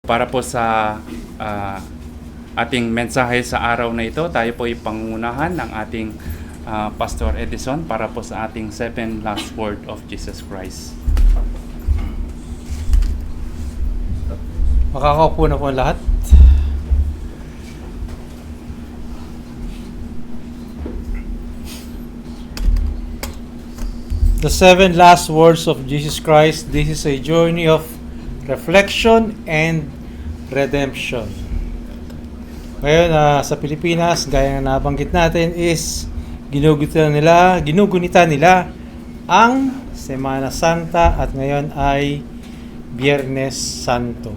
Para po sa ating mensahe sa araw na ito, tayo po ipangunahan ng ating Pastor Edison para po sa ating 7 last word of Jesus Christ. Makakaupo na po ang lahat. The 7 last words of Jesus Christ. This is a journey of reflection and redemption. Ngayon, sa Pilipinas, gaya na nabanggit natin, is ginugunita nila ang Semana Santa at ngayon ay Biyernes Santo.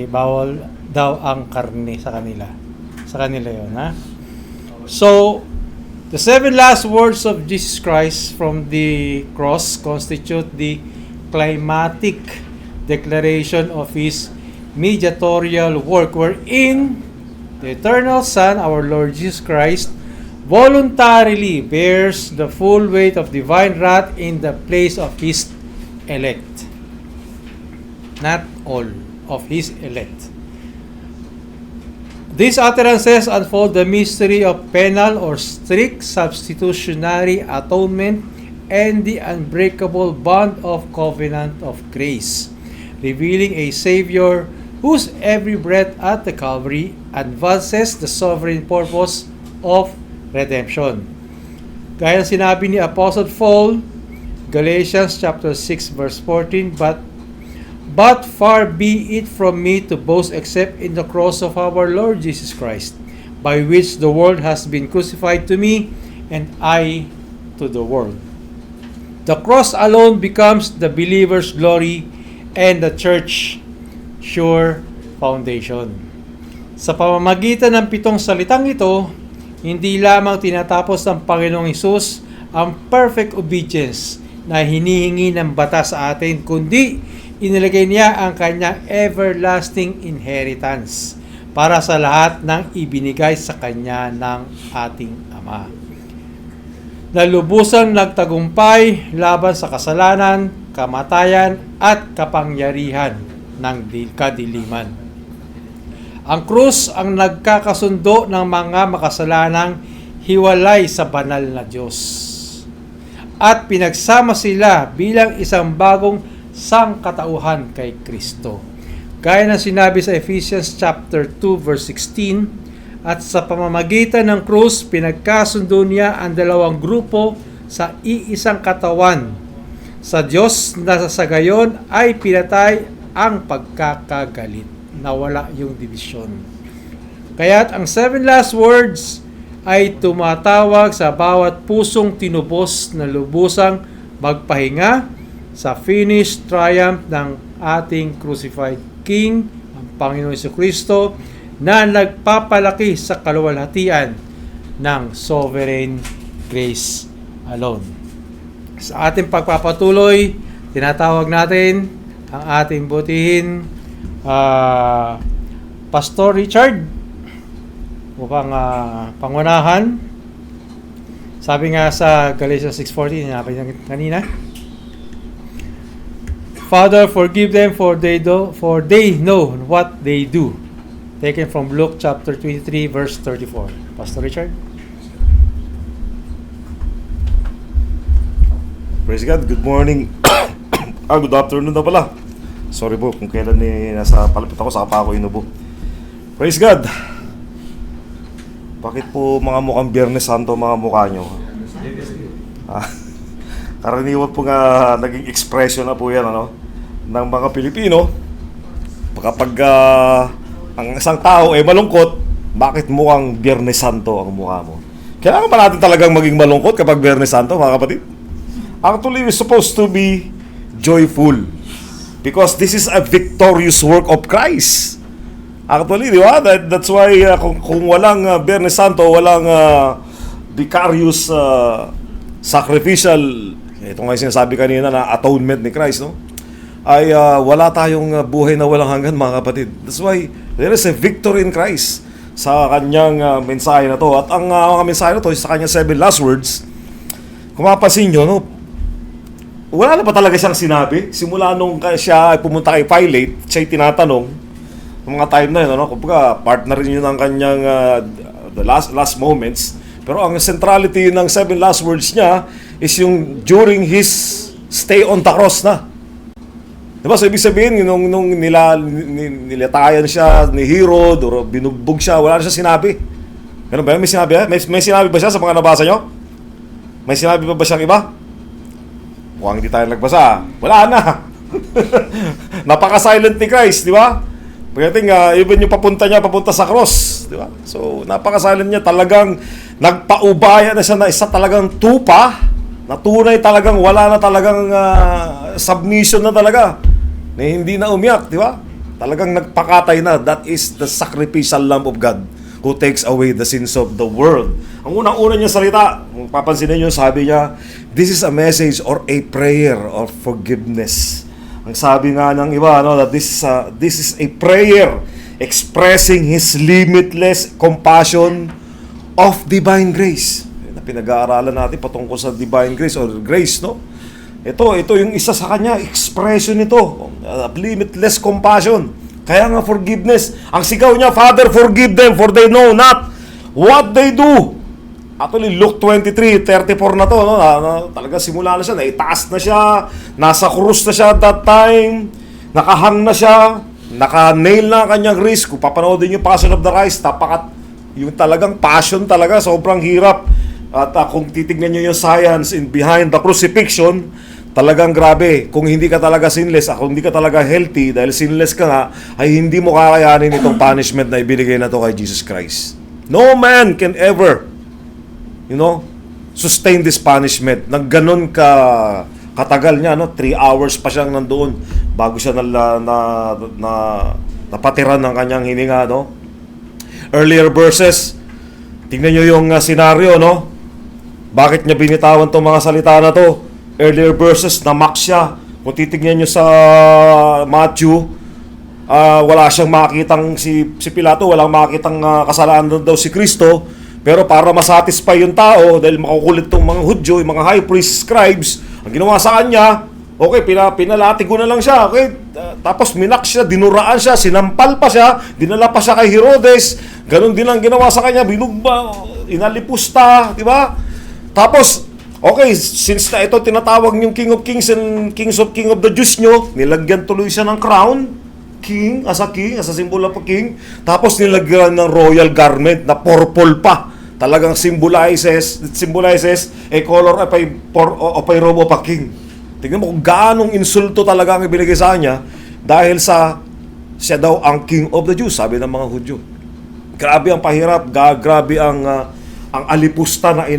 Bawal daw ang karne sa kanila. Sa kanila yun, ha? So, the 7 last words of Jesus Christ from the cross constitute the climatic declaration of His mediatorial work, wherein the eternal Son, our Lord Jesus Christ, voluntarily bears the full weight of divine wrath in the place of His elect. Not all of His elect. These utterances unfold the mystery of penal or strict substitutionary atonement and the unbreakable bond of covenant of grace, revealing a Savior whose every breath at the Calvary advances the sovereign purpose of redemption. Gaya ng sinabi ni Apostle Paul, Galatians chapter 6 verse 14, But far be it from me to boast except in the cross of our Lord Jesus Christ, by which the world has been crucified to me, and I to the world. The cross alone becomes the believer's glory and the church sure foundation. Sa pamamagitan ng 7 salitang ito, hindi lamang tinatapos ng Panginoong Hesus ang perfect obedience na hinihingi ng batas sa atin, kundi inilagay niya ang kanyang everlasting inheritance para sa lahat ng ibinigay sa kanya ng ating Ama, na lubusang nagtagumpay laban sa kasalanan, kamatayan at kapangyarihan ng kadiliman. Ang krus ang nagkakasundo ng mga makasalanang hiwalay sa banal na Diyos, at pinagsama sila bilang isang bagong sangkatauhan kay Kristo. Gaya ng sinabi sa Ephesians chapter 2 verse 16, at sa pamamagitan ng krus pinagkasundo niya ang dalawang grupo sa iisang katawan sa Diyos, na sa gayon ay pinatay ang pagkakagalit. Nawala yung divisyon. Kaya't ang 7 last words ay tumatawag sa bawat pusong tinubos na lubusang magpahinga sa finished triumph ng ating crucified King, ang Panginoon Jesucristo, na nagpapalaki sa kaluwalhatian ng sovereign grace alone. Sa ating pagpapatuloy, tinatawag natin ang ating butihin Pastor Richard upang pangunahan. Sabi nga sa Galatians 6:14, sinabi kanina, Father, forgive them for they know what they do. Taken from Luke chapter 23 verse 34. Pastor Richard. Praise God. Good morning. Good afternoon na pala. Sorry po kung kailan nasa palapit ako, saka pa ako inubo. Praise God. Bakit po mga mukhang Biyernes Santo mga mukha nyo? Karaniwan po nga naging expression na po yan ng mga Pilipino. Kapag ang isang tao ay malungkot, bakit mukhang Biyernes Santo ang mukha mo? Kailangan ba natin talagang maging malungkot kapag Biyernes Santo, mga kapatid? Actually, we're supposed to be joyful because this is a victorious work of Christ. Actually, di ba? That's why kung walang Biyernes Santo, walang vicarious sacrificial, ito nga yung sinasabi kanina na atonement ni Christ, no? Ay wala tayong buhay na walang hanggan, mga kapatid. That's why there is a victory in Christ sa kanyang mensahe na to. At ang mga mensahe na to, sa kanyang 7 last words, kung mapapansin nyo, no, wala na pa talaga siyang sinabi. Simula nung siya ay pumunta kay Pilate, siya'y tinatanong, mga time na yun, ano? Kumbaga, partner rin yun ng kanyang the last moments. Pero ang centrality ng 7 last words niya is yung during his stay on the cross na. Diba? So, ibig sabihin, nung nilatayan siya ni Herod o binugbog siya, wala na siya sinabi. Ganun ba yun? May sinabi, may sinabi ba siya sa mga nabasa nyo? May sinabi ba siyang iba? Mukhang hindi tayo nagbasa. Wala na. Napaka-silent ni Christ, di ba? Pagdating, even yung papunta sa cross, di ba? So, napaka-silent niya. Talagang nagpaubaya na siya na isa talagang tupa, na tunay talagang wala na talagang submission na talaga. Na hindi na umiyak, di ba? Talagang nagpakatay na. That is the sacrificial Lamb of God who takes away the sins of the world. Ang unang-una niya salita, kung papansinin niyo, sabi niya, this is a message or a prayer of forgiveness. Ang sabi nga ng iba, no, that this is a prayer expressing His limitless compassion of divine grace. Na pinag-aaralan natin patungkol sa divine grace or grace, no? Ito yung isa sa kanya, expression nito, limitless compassion. Kaya nga forgiveness. Ang sigaw niya, Father, forgive them for they know not what they do. Actually, Luke 23:34 na to, no? Talaga simula na siya, naitaas na siya, nasa krus na siya at that time, nakahang na siya, naka-nail na ang kanyang wrist. Kung papanoodin yung Passion of the Christ, yung talagang passion talaga, sobrang hirap. At kung titignan nyo yung science behind the crucifixion, talagang grabe. Kung hindi ka talaga sinless, kung hindi ka talaga healthy, dahil sinless ka nga, ay hindi mo kakayanin itong punishment na ibinigay na to kay Jesus Christ. No man can ever, sustain this punishment. Nang ganun katagal niya, 3 hours pa siyang nandoon bago siya napatiran ng kanyang hininga, no? Earlier verses, tingnan nyo yung senaryo, no? Bakit niya binitawan tong mga salita na to? Earlier verses, namak siya. Kung titignan nyo sa Matthew, wala siyang makitang si Pilato, walang makitang kasalanan daw si Kristo. Pero para masatisfy yung tao, dahil makukulit tong mga Hudyo, yung mga high priest scribes, ang ginawa sa kanya, okay, pinalatigo na lang siya. Okay? Tapos minak siya, dinuraan siya, sinampal pa siya, dinala pa siya kay Herodes. Ganon din ang ginawa sa kanya, binugba, inalipusta, di ba? Tapos, okay, since na ito tinatawag yung King of Kings and King of the Jews nyo, nilagyan tuloy siya ng crown, king, as a symbol of a king. Tapos nilagyan ng royal garment na purple pa. Talagang symbolizes a color of a robe of a king. Tingnan mo kung gaanong insulto talaga ang ibinigay sa kanya dahil siya daw ang King of the Jews, sabi ng mga Hudyo. Grabe ang pahirap, grabe ang alipusta na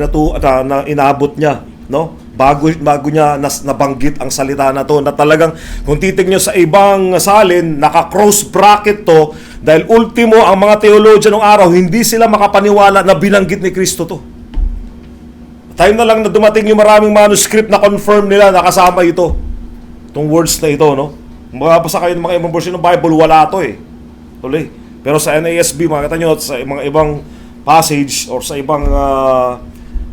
inabot niya, no? Bago niya nabanggit ang salita na to, na talagang kung titignan sa ibang salin, naka-cross bracket to, dahil ultimo ang mga theologian ng araw, hindi sila makapaniwala na binanggit ni Kristo to. Time na lang na dumating yung maraming manuscript na confirm nila na kasama ito. Itong words na ito, no? Mababasa kayo ng mga ibang version ng Bible, wala to eh. Tuloy. Pero sa NASB, makita nyo, sa mga ibang passage or sa ibang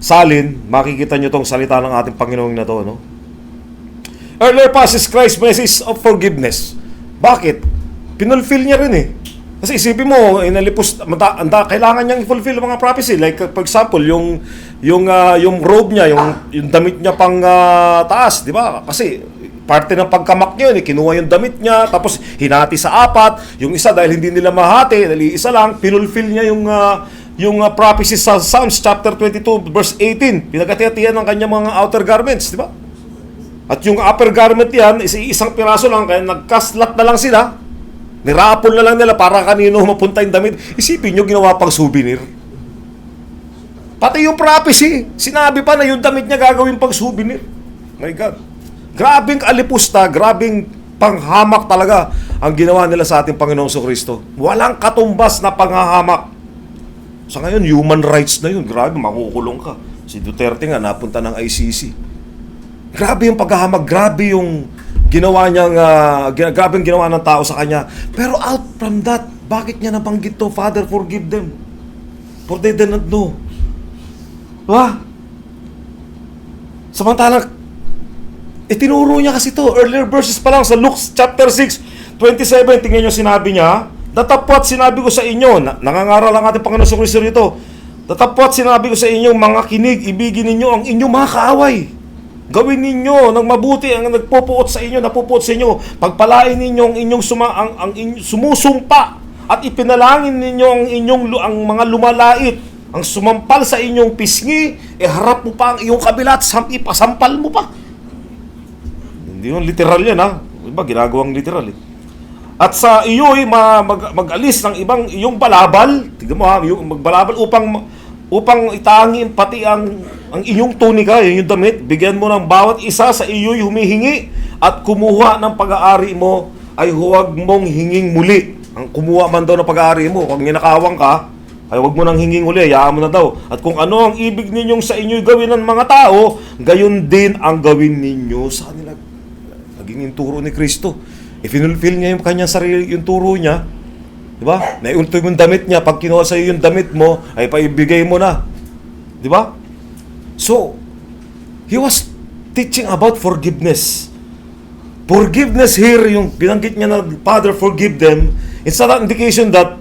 salin, makikita nyo tong salita ng ating Panginoon na to, no? Earlier passage, Christ's message of forgiveness. Bakit? Pinulfill niya rin eh. Kasi isipin mo, kailangan niyang i-fulfill mga prophecy. Like, for example, yung robe niya, yung damit niya pang taas, di ba? Kasi parte ng pagkamak niya, kinuha yung damit niya, tapos hinati sa 4. Yung isa, dahil hindi nila mahati, dahil isa lang, pinulfill niya yung prophecy sa Psalms chapter 22 verse 18. Pinagkati-hatian ng kanyang mga outer garments, di ba? At yung upper garment yan, isang piraso lang, kaya nagkaslat na lang sila. Nirapol na lang nila para kanino mapunta yung damit. Isipin nyo, ginawa pang souvenir. Pati yung prophecy, sinabi pa na yung damit niya gagawin pang souvenir. My God. Grabing alipusta, grabing panghamak talaga ang ginawa nila sa ating Panginoong Kristo. Walang katumbas na panghahamak. Sa ngayon, human rights na yun. Grabe, makukulong ka. Si Duterte nga, napunta ng ICC. Grabe yung paghahamag, grabe yung ginawa niyang, grabe yung ginawa ng tao sa kanya. Pero out from that, bakit niya nabanggit to? Father, forgive them, for they do not know. Diba? Samantalang, tinuro niya kasi to. Earlier verses pa lang sa Luke chapter 6, 27, tingnan niyo sinabi niya, Datapwat sinabi ko sa inyo, nangangaral ang ating Panginoon sa Kristo rito, datapwat sinabi ko sa inyo, mga kinig, ibigin ninyo ang inyong mga kaaway. Gawin ninyo ng mabuti ang nagpupuot sa inyo, napupuot sa inyo. Pagpalain ninyo ang inyong sumusumpa at ipinalangin ninyo ang mga lumalait, ang sumampal sa inyong pisngi, harap mo pa ang iyong kabila at ipasampal mo pa. Hindi yun literal yan, ha? Iba, ginagawang literal eh. At sa iyo'y mag-alis ng ibang iyong balabal, tignan mo ha, yung magbalabal upang itangi pati ang inyong tunika, yung damit, bigyan mo ng bawat isa sa iyo'y humihingi at kumuha ng pag-aari mo ay huwag mong hinging muli. Ang kumuha man daw ng pag-aari mo, kung ninakawang ka, ay huwag mo nang hinging uli, hayaan mo na daw. At kung ano ang ibig ninyong sa inyo'y gawin ng mga tao, gayon din ang gawin ninyo sa kanila. Naging yung turo ni Kristo. I-fulfill niya yung kanyang sarili, yung turo niya. Diba? Naiulto yung damit niya. Pag kinuha sa iyo yung damit mo, ay paibigay mo na. Diba? So, he was teaching about forgiveness. Forgiveness here, yung binanggit niya na Father, forgive them. It's not an indication that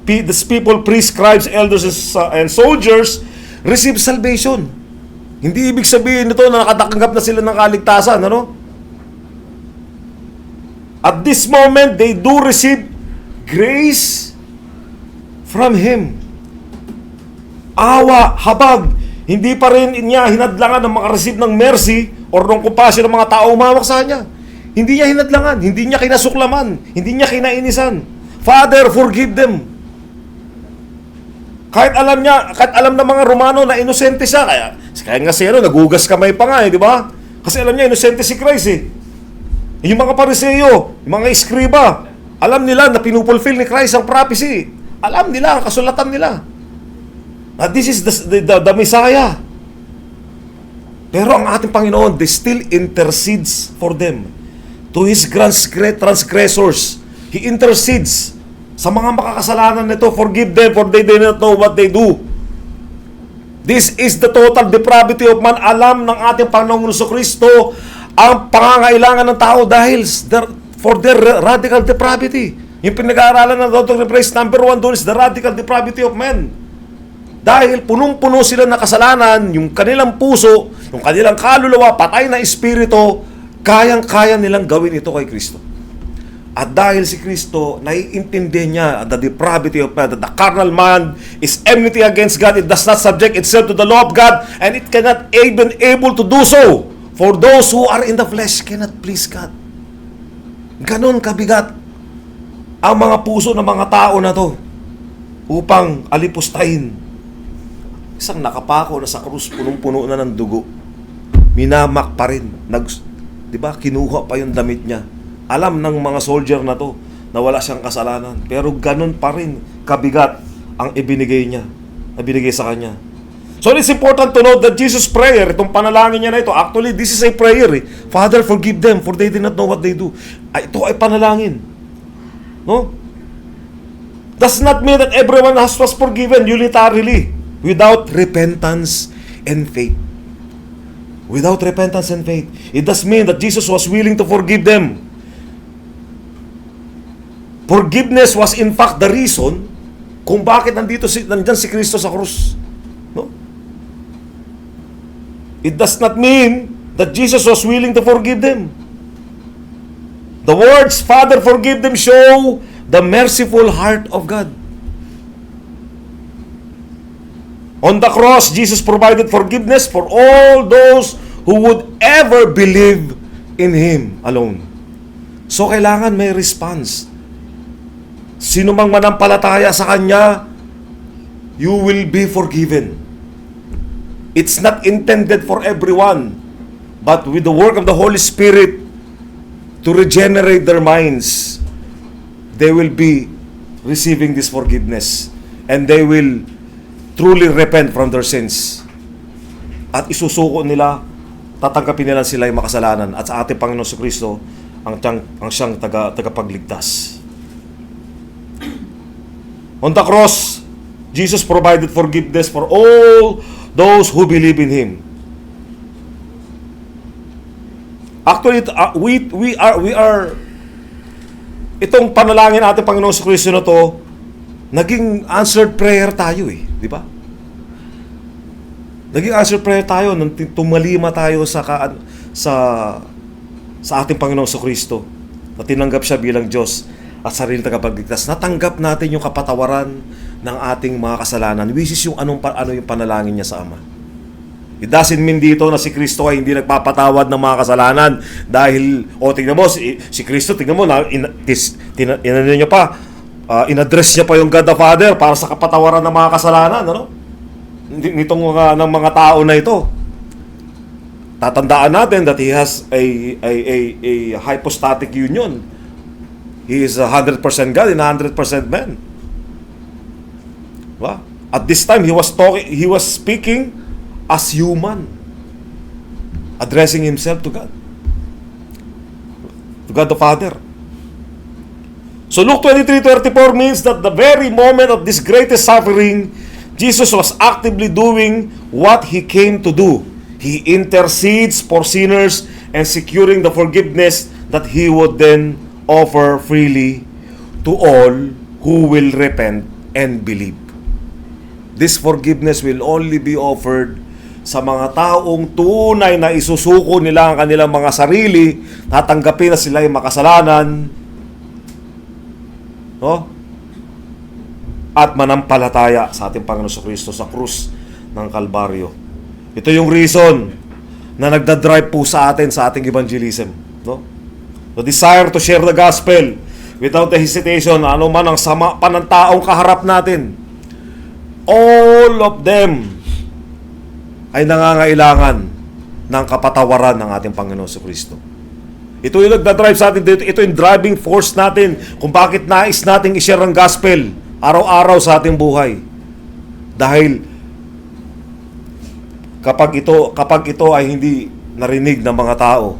these people, priests, scribes, elders, and soldiers receive salvation. Hindi ibig sabihin nito na nakatanggap na sila ng kaligtasan. Ano? At this moment, they do receive grace from Him. Awa, habag. Hindi pa rin niya hinadlangan ng makareceive ng mercy or ng compassion ng mga tao umawak sa Kanya. Hindi niya hinadlangan, hindi niya kinasuklaman, hindi niya kinainisan. Father, forgive them. Kahit alam ng mga Romano na inosente siya, kaya nga siya, nagugas kamay pa nga di ba? Kasi alam niya, inosente si Christ Yung mga Pariseo, yung mga Eskriba, alam nila na pinupulfill ni Christ ang prophecy. Alam nila, ang kasulatan nila. That this is the Messiah. Pero ang ating Panginoon, they still intercedes for them. To His transgressors, He intercedes sa mga makakasalanan nito. Forgive them, for they do not know what they do. This is the total depravity of man. Alam ng ating Panginoong Kristo ang pangangailangan ng tao dahil for their radical depravity. Yung pinag-aaralan ng Dr. Price, number 1 doon is the radical depravity of men. Dahil punong-puno sila na kasalanan, yung kanilang puso, yung kanilang kaluluwa, patay na espiritu, kayang-kaya nilang gawin ito kay Kristo. At dahil si Kristo, naiintindi niya the depravity of man, that the carnal man is enmity against God, it does not subject itself to the law of God, and it cannot even able to do so. For those who are in the flesh cannot please God. Ganon kabigat ang mga puso ng mga tao na to upang alipustahin. Isang nakapako na sa krus, punong-puno na ng dugo. Minamak pa rin. Diba? Kinuha pa yung damit niya. Alam ng mga soldier na to na wala siyang kasalanan. Pero ganon pa rin kabigat ang ibinigay niya. Ibinigay sa kanya. So it's important to note that Jesus' prayer, itong panalangin niya na ito, actually this is a prayer. Father, forgive them, for they do not know what they do. Ito ay panalangin. No? Does not mean that everyone was forgiven unitarily without repentance and faith. Without repentance and faith. It does mean that Jesus was willing to forgive them. Forgiveness was in fact the reason kung bakit nandyan si Kristo sa krus. No? It does not mean that Jesus was willing to forgive them. The words, Father, forgive them, show the merciful heart of God. On the cross, Jesus provided forgiveness for all those who would ever believe in Him alone. So, kailangan may response. Sino mang manampalataya sa Kanya, you will be forgiven. It's not intended for everyone, but with the work of the Holy Spirit to regenerate their minds, they will be receiving this forgiveness and they will truly repent from their sins. At isusuko nila, tatanggapin nila sila yung makasalanan at sa ating Panginoon sa Kristo ang siyang tagapagligtas. On the cross, Jesus provided forgiveness for all those who believe in Him. Actually, we are itong panalangin natin Panginoon sa Kristo na to, naging answered prayer tayo di ba? Naging answered prayer tayo nung tumalima tayo sa ating Panginoon sa Kristo, na tinanggap siya bilang Diyos at sarili tagapagligtas. Natanggap natin yung kapatawaran ng ating mga kasalanan, which is yung ano yung panalangin niya sa Ama. It doesn't mean dito na si Kristo ay hindi nagpapatawad ng mga kasalanan dahil, tingnan mo, si Kristo, tingnan mo, in-address niya pa yung God the Father para sa kapatawaran ng mga kasalanan, nitong ng mga tao na ito. Tatandaan natin that he has a hypostatic union. He is 100% God and 100% man. Diba? At this time, he was speaking as human, addressing himself to God the Father. So Luke 23:34 means that the very moment of this greatest suffering, Jesus was actively doing what he came to do. He intercedes for sinners and securing the forgiveness that he would then offer freely to all who will repent and believe. This forgiveness will only be offered sa mga taong tunay na isusuko nila ang kanilang mga sarili, tatanggapin na sila ay makasalanan, at manampalataya sa ating Panginoon sa Kristo sa krus ng Kalbaryo. Ito yung reason na nagdadrive po sa ating evangelism. The desire to share the gospel without hesitation, ano man ang sama pa ng taong kaharap natin. All of them ay nangangailangan ng kapatawaran ng ating Panginoon sa Kristo. Ito yung nagdadrive sa atin dito. Ito yung driving force natin kung bakit nais nating i-share ang gospel araw-araw sa ating buhay. Dahil kapag ito ay hindi narinig ng mga tao,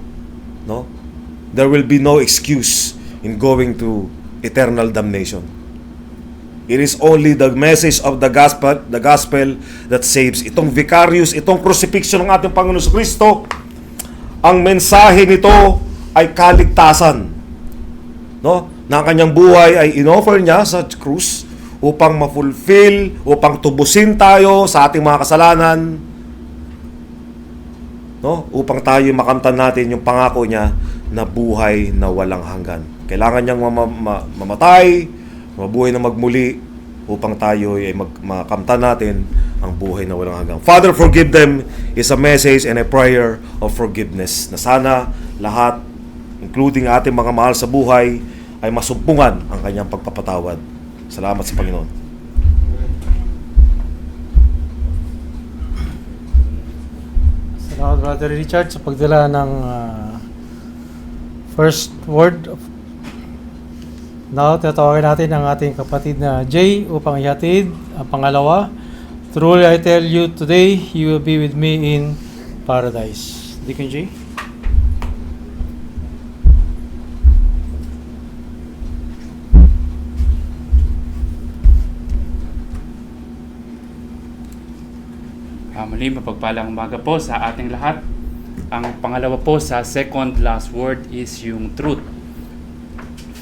there will be no excuse in going to eternal damnation. It is only the message of the gospel that saves. Itong vicarious, itong crucifixion ng ating Panginoon sa Kristo, ang mensahe nito ay kaligtasan. Na ang kanyang buhay ay inoffer niya sa krus upang ma-fulfill, upang tubusin tayo sa ating mga kasalanan, upang tayo makamtan natin yung pangako niya na buhay na walang hanggan. Kailangan niyang mamatay, mabuhay na magmuli upang tayo ay makamtan natin ang buhay na walang hanggan. Father, forgive them is a message and a prayer of forgiveness na sana lahat, including ating mga mahal sa buhay, ay masumpungan ang kanyang pagpapatawad. Salamat sa Panginoon. Salamat, Brother Richard, sa pagdala ng first word. Now, tatawagin natin ang ating kapatid na Jay upang ihatid ang pangalawa. Truly, I tell you, today, you will be with me in paradise. Deacon Jay? Muli, mapagpalang umaga po sa ating lahat. Ang pangalawa po sa second last word is yung truth.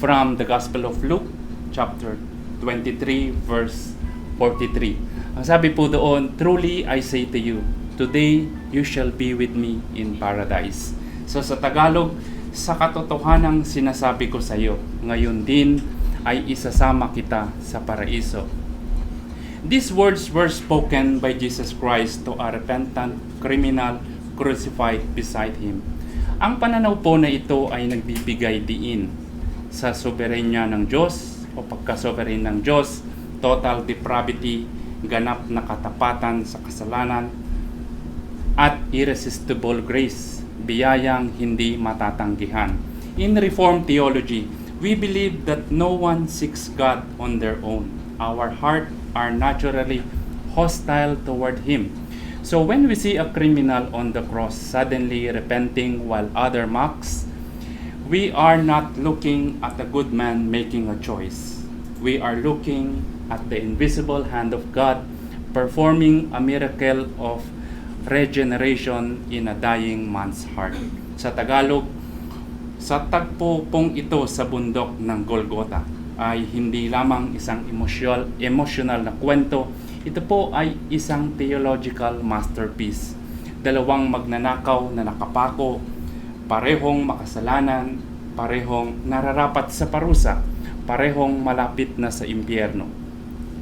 From the Gospel of Luke, chapter 23, verse 43. Ang sabi po doon, truly I say to you, today you shall be with me in paradise. So sa Tagalog, sa katotohanang sinasabi ko sa iyo, ngayon din ay isasama kita sa paraiso. These words were spoken by Jesus Christ to a repentant criminal crucified beside Him. Ang pananaw po na ito ay nagbibigay diin sa soberenya ng Diyos o pagka-sovereign ng Diyos, total depravity, ganap na katapatan sa kasalanan, at irresistible grace, biyayang hindi matatanggihan. In Reformed theology, we believe that no one seeks God on their own. Our heart are naturally hostile toward Him. So when we see a criminal on the cross suddenly repenting while other mocks, we are not looking at a good man making a choice. We are looking at the invisible hand of God performing a miracle of regeneration in a dying man's heart. Sa Tagalog, Sa tagpo pong ito sa bundok ng Golgotha ay hindi lamang isang emotional na kwento. Ito po ay isang theological masterpiece. Dalawang magnanakaw na nakapako, parehong makasalanan, parehong nararapat sa parusa, parehong malapit na sa impyerno.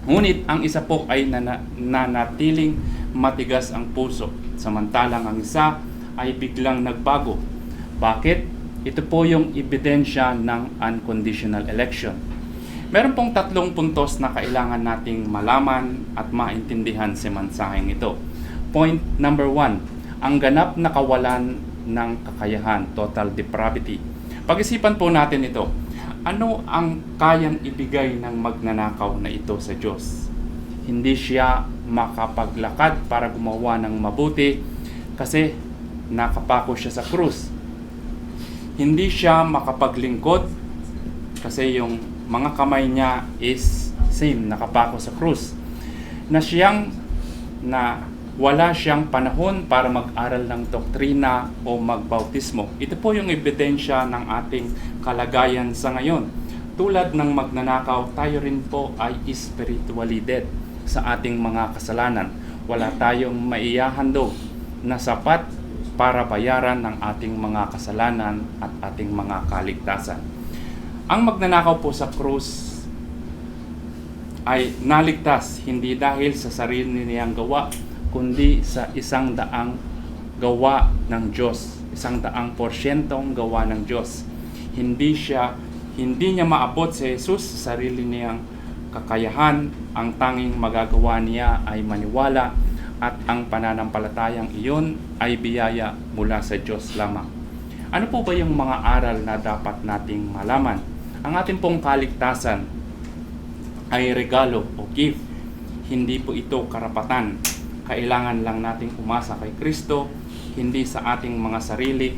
Ngunit ang isa po ay nanatiling matigas ang puso, samantalang ang isa ay biglang nagbago. Bakit? Ito po yung ebidensya ng unconditional election. Meron pong 3 puntos na kailangan nating malaman at maintindihan sa mensaheng ito. Point number 1, ang ganap na kawalan ng kakayahan, total depravity. Pag-isipan po natin ito. Ano ang kayang ibigay ng magnanakaw na ito sa Diyos? Hindi siya makapaglakad para gumawa ng mabuti kasi nakapako siya sa krus. Hindi siya makapaglingkod kasi yung mga kamay niya is same, nakapako sa krus. Wala siyang panahon para mag-aral ng doktrina o magbautismo. Ito po yung ebidensya ng ating kalagayan sa ngayon. Tulad ng magnanakaw, tayo rin po ay spiritually dead sa ating mga kasalanan. Wala tayong maihahandog na sapat para bayaran ng ating mga kasalanan at ating mga kaligtasan. Ang magnanakaw po sa krus ay naligtas hindi dahil sa sarili niyang gawa, kundi sa 100 gawa ng Diyos, 100% gawa ng Diyos. Hindi niya maabot si Jesus sa sarili niyang kakayahan. Ang tanging magagawa niya ay maniwala at ang pananampalatayang iyon ay biyaya mula sa Diyos lamang. Ano po ba yung mga aral na dapat nating malaman? Ang ating pong kaligtasan ay regalo o gift. Hindi po ito karapatan. Kailangan lang nating umasa kay Kristo, hindi sa ating mga sarili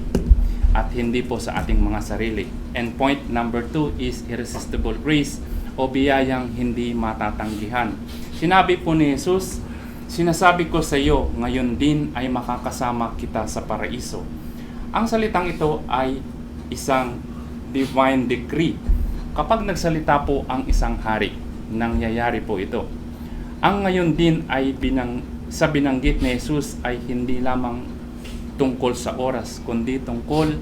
at hindi po sa ating mga sarili. And point number 2 is irresistible grace o biyayang hindi matatanggihan. Sinabi po ni Jesus, sinasabi ko sa iyo, ngayon din ay makakasama kita sa paraiso. Ang salitang ito ay isang divine decree. Kapag nagsalita po ang isang hari, nangyayari po ito. Ang ngayon din ay sa binanggit ni Jesus ay hindi lamang tungkol sa oras, kundi tungkol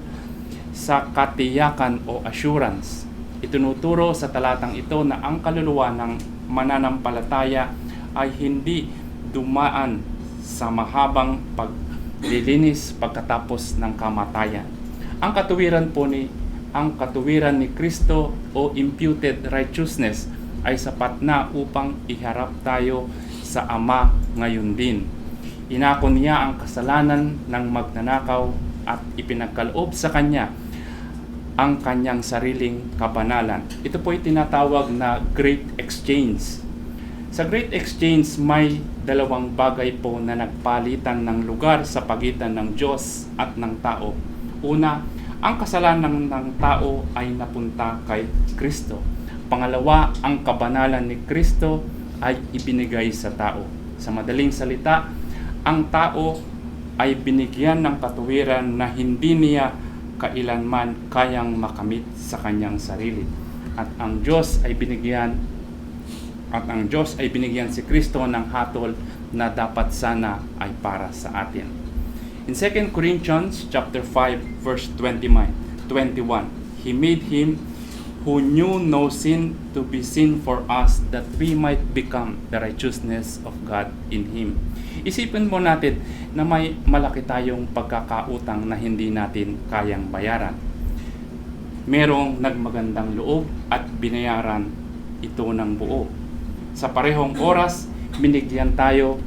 sa katiyakan o assurance. Itinuturo sa talatang ito na ang kaluluwa ng mananampalataya ay hindi dumaan sa mahabang paglilinis pagkatapos ng kamatayan. Ang katuwiran ni Kristo o imputed righteousness ay sapat na upang iharap tayo sa Ama ngayon din. Inako niya ang kasalanan ng magnanakaw at ipinagkaloob sa kanya ang kanyang sariling kabanalan. Ito po ay tinatawag na Great Exchange. Sa Great Exchange may 2 bagay po na nagpalitan ng lugar sa pagitan ng Diyos at ng tao. Una, ang kasalanan ng tao ay napunta kay Kristo. Pangalawa, ang kabanalan ni Kristo ay ibinigay sa tao. Sa madaling salita, ang tao ay binigyan ng katuwiran na hindi niya kailanman kayang makamit sa kanyang sarili. At ang Diyos ay binigyan si Kristo ng hatol na dapat sana ay para sa atin. In 2 Corinthians chapter 5 verse 21, He made him who knew no sin to be sin for us, that we might become the righteousness of God in Him. Isipin mo natin na may malaki tayong pagkakautang na hindi natin kayang bayaran. Merong nagmagandang loob at binayaran ito ng buo. Sa parehong oras, binigyan tayo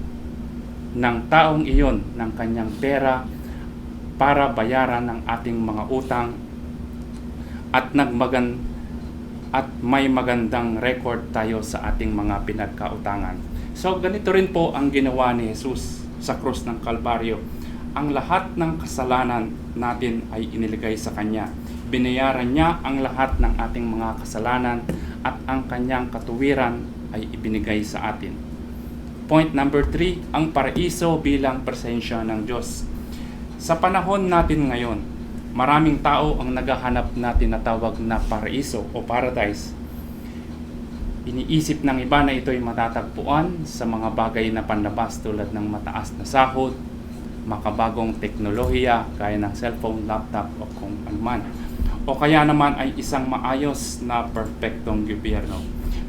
ng taong iyon ng kanyang pera para bayaran ang ating mga utang at may magandang record tayo sa ating mga pinagkautangan. So ganito rin po ang ginawa ni Jesus sa krus ng Kalbaryo. Ang lahat ng kasalanan natin ay iniligay sa Kanya. Binayaran niya ang lahat ng ating mga kasalanan at ang Kanyang katuwiran ay ibinigay sa atin. Point number 3, ang paraiso bilang presensya ng Diyos. Sa panahon natin ngayon, Maraming tao ang naghahanap na tinatawag na paraiso o paradise. Iniisip ng iba na ito'y matatagpuan sa mga bagay na panlabas tulad ng mataas na sahod, makabagong teknolohiya gaya ng cellphone, laptop o kung anuman. O kaya naman ay isang maayos na perpektong gobyerno.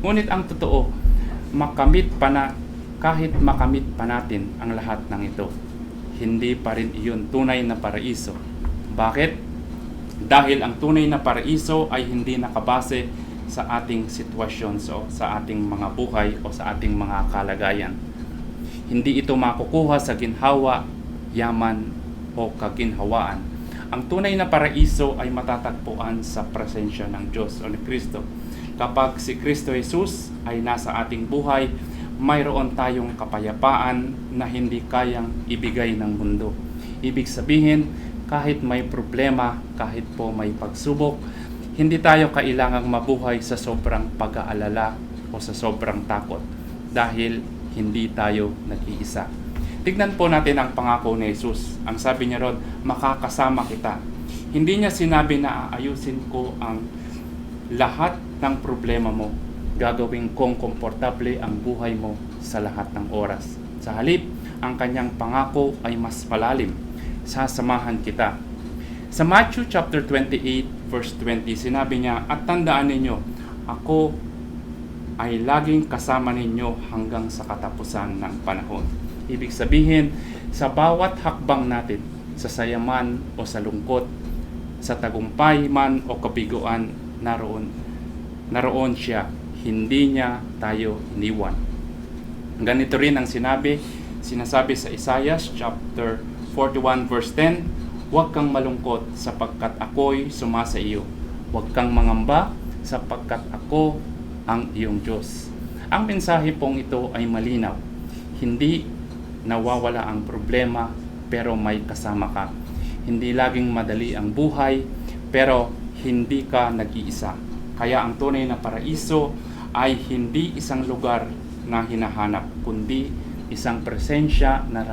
Ngunit ang totoo, kahit makamit pa natin ang lahat ng ito, hindi pa rin iyon tunay na paraiso. Bakit? Dahil ang tunay na paraiso ay hindi nakabase sa ating sitwasyon, sa ating mga buhay o sa ating mga kalagayan. Hindi ito makukuha sa ginhawa, yaman o kaginhawaan. Ang tunay na paraiso ay matatagpuan sa presensya ng Diyos o ni Kristo. Kapag si Kristo Jesus ay nasa ating buhay, mayroon tayong kapayapaan na hindi kayang ibigay ng mundo. Ibig sabihin, kahit may problema, kahit po may pagsubok, hindi tayo kailangang mabuhay sa sobrang pag-aalala o sa sobrang takot dahil hindi tayo nag-iisa. Tignan po natin ang pangako ni Jesus. Ang sabi niya ron, makakasama kita. Hindi niya sinabi na aayusin ko ang lahat ng problema mo. Gagawin kong komportable ang buhay mo sa lahat ng oras. Sa halip, ang kanyang pangako ay mas malalim. Sasamahan kita. Sa Matthew chapter 28 verse 20, sinabi niya, at tandaan ninyo, ako ay laging kasama ninyo hanggang sa katapusan ng panahon. Ibig sabihin, sa bawat hakbang natin, sa sayaman o sa lungkot, sa tagumpay man o kabiguan, naroon siya. Hindi niya tayo iniwan. Ganito rin ang sinasabi sa Isaiah chapter 41 verse 10, huwag kang malungkot sapagkat ako'y sumasa iyo. Huwag kang mangamba sapagkat ako ang iyong Diyos. Ang mensahe pong ito ay malinaw. Hindi nawawala ang problema pero may kasama ka. Hindi laging madali ang buhay pero hindi ka nag-iisa. Kaya ang tunay na paraiso ay hindi isang lugar na hinahanap, kundi isang presensya na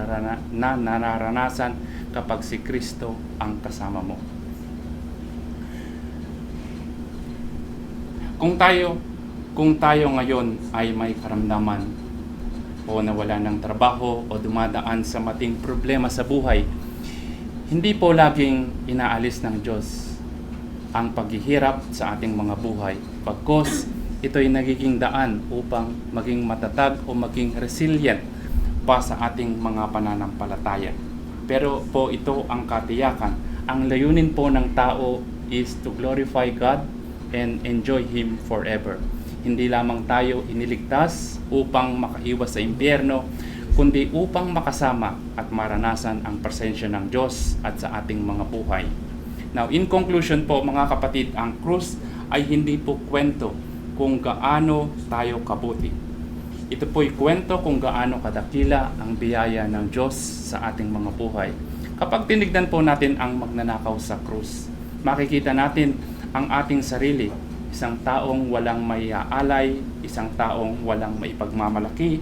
nararanasan kapag si Kristo ang kasama mo. Kung tayo ngayon ay may karamdaman o nawala ng trabaho o dumadaan sa mating problema sa buhay, hindi po laging inaalis ng Diyos ang paghihirap sa ating mga buhay. Pagkos ito'y nagiging daan upang maging matatag o maging resilient pa sa ating mga pananampalataya. Pero po ito ang katiyakan. Ang layunin po ng tao is to glorify God and enjoy Him forever. Hindi lamang tayo iniligtas upang makaiwas sa impyerno, kundi upang makasama at maranasan ang presensya ng Diyos at sa ating mga buhay. Now, in conclusion po mga kapatid, ang krus ay hindi po kwento kung gaano tayo kabuti. Ito po'y kwento kung gaano kadakila ang biyaya ng Diyos sa ating mga buhay. Kapag tinignan po natin ang magnanakaw sa krus, makikita natin ang ating sarili, isang taong walang maiaalay, isang taong walang maipagmamalaki,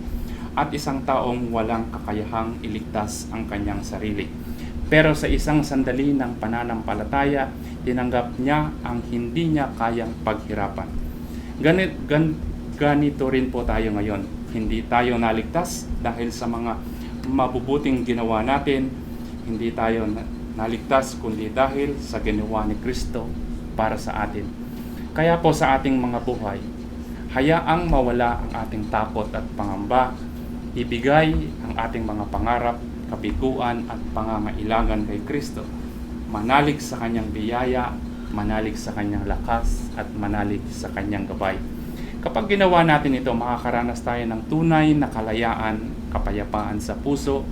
at isang taong walang kakayahang iligtas ang kanyang sarili. Pero sa isang sandali ng pananampalataya, tinanggap niya ang hindi niya kayang paghirapan. Ganito rin po tayo ngayon. Hindi tayo naligtas dahil sa mga mabubuting ginawa natin. Hindi tayo naligtas kundi dahil sa ginawa ni Kristo para sa atin. Kaya po sa ating mga buhay, hayaang mawala ang ating takot at pangamba. Ibigay ang ating mga pangarap, kabiguan at pangangailangan kay Kristo. Manalig sa kanyang biyaya, manalig sa kanyang lakas at manalig sa kanyang gabay. Kapag ginawa natin ito, makakaranas tayo ng tunay na kalayaan, kapayapaan sa puso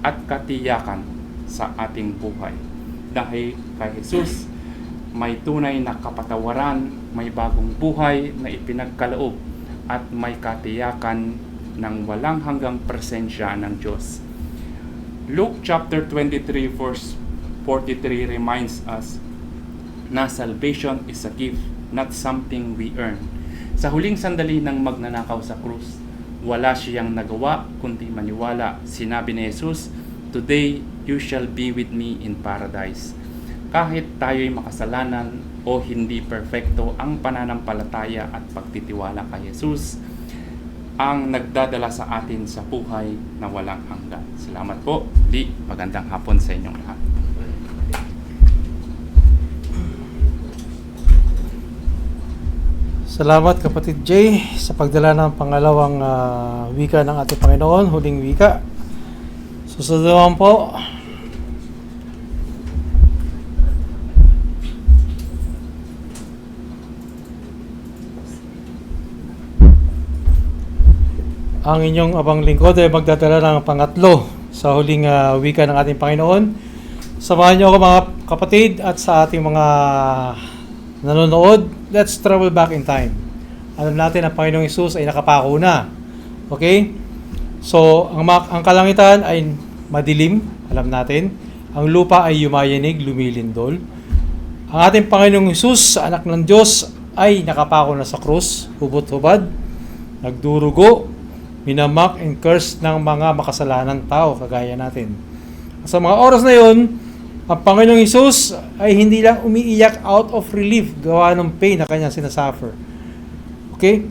at katiyakan sa ating buhay. Dahil kay Jesus, may tunay na kapatawaran, may bagong buhay na ipinagkaloob at may katiyakan ng walang hanggang presensya ng Diyos. Luke chapter 23 verse 43 reminds us na salvation is a gift, not something we earn. Sa huling sandali ng magnanakaw sa krus, wala siyang nagawa kundi maniwala. Sinabi ni Jesus, "Today you shall be with me in paradise." Kahit tayo'y makasalanan o hindi perfecto, ang pananampalataya at pagtitiwala kay Jesus ang nagdadala sa atin sa buhay na walang hanggan. Salamat po. Magandang hapon sa inyong lahat. Salamat kapatid Jay sa pagdala ng pangalawang wika ng ating Panginoon, huling wika. Susunod naman po. Ang inyong abang lingkod ay magdadala ng pangatlo sa huling wika ng ating Panginoon. Samahan niyo ako mga kapatid at sa ating mga nanonood, let's travel back in time. Alam natin ang Panginoong Hesus ay nakapako na. Okay? So, ang kalangitan ay madilim, alam natin. Ang lupa ay yumayanig, lumilindol. Ang ating Panginoong Hesus, anak ng Diyos, ay nakapako na sa krus, hubot-hubad, nagdurugo, minamak and curse ng mga makasalanan tao, kagaya natin. Sa mga oras na yon, ang Panginoong Hesus ay hindi lang umiiyak out of relief, gawa ng pain na kanyang sinasuffer. Okay?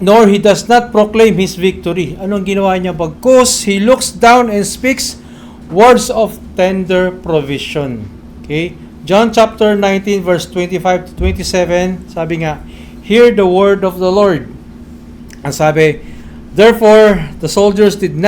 Nor he does not proclaim his victory. Anong ginawa niya? Bagkus, he looks down and speaks words of tender provision. Okay? John chapter 19 verse 25 to 27, sabi nga, hear the word of the Lord. Ang sabi, therefore, the soldiers did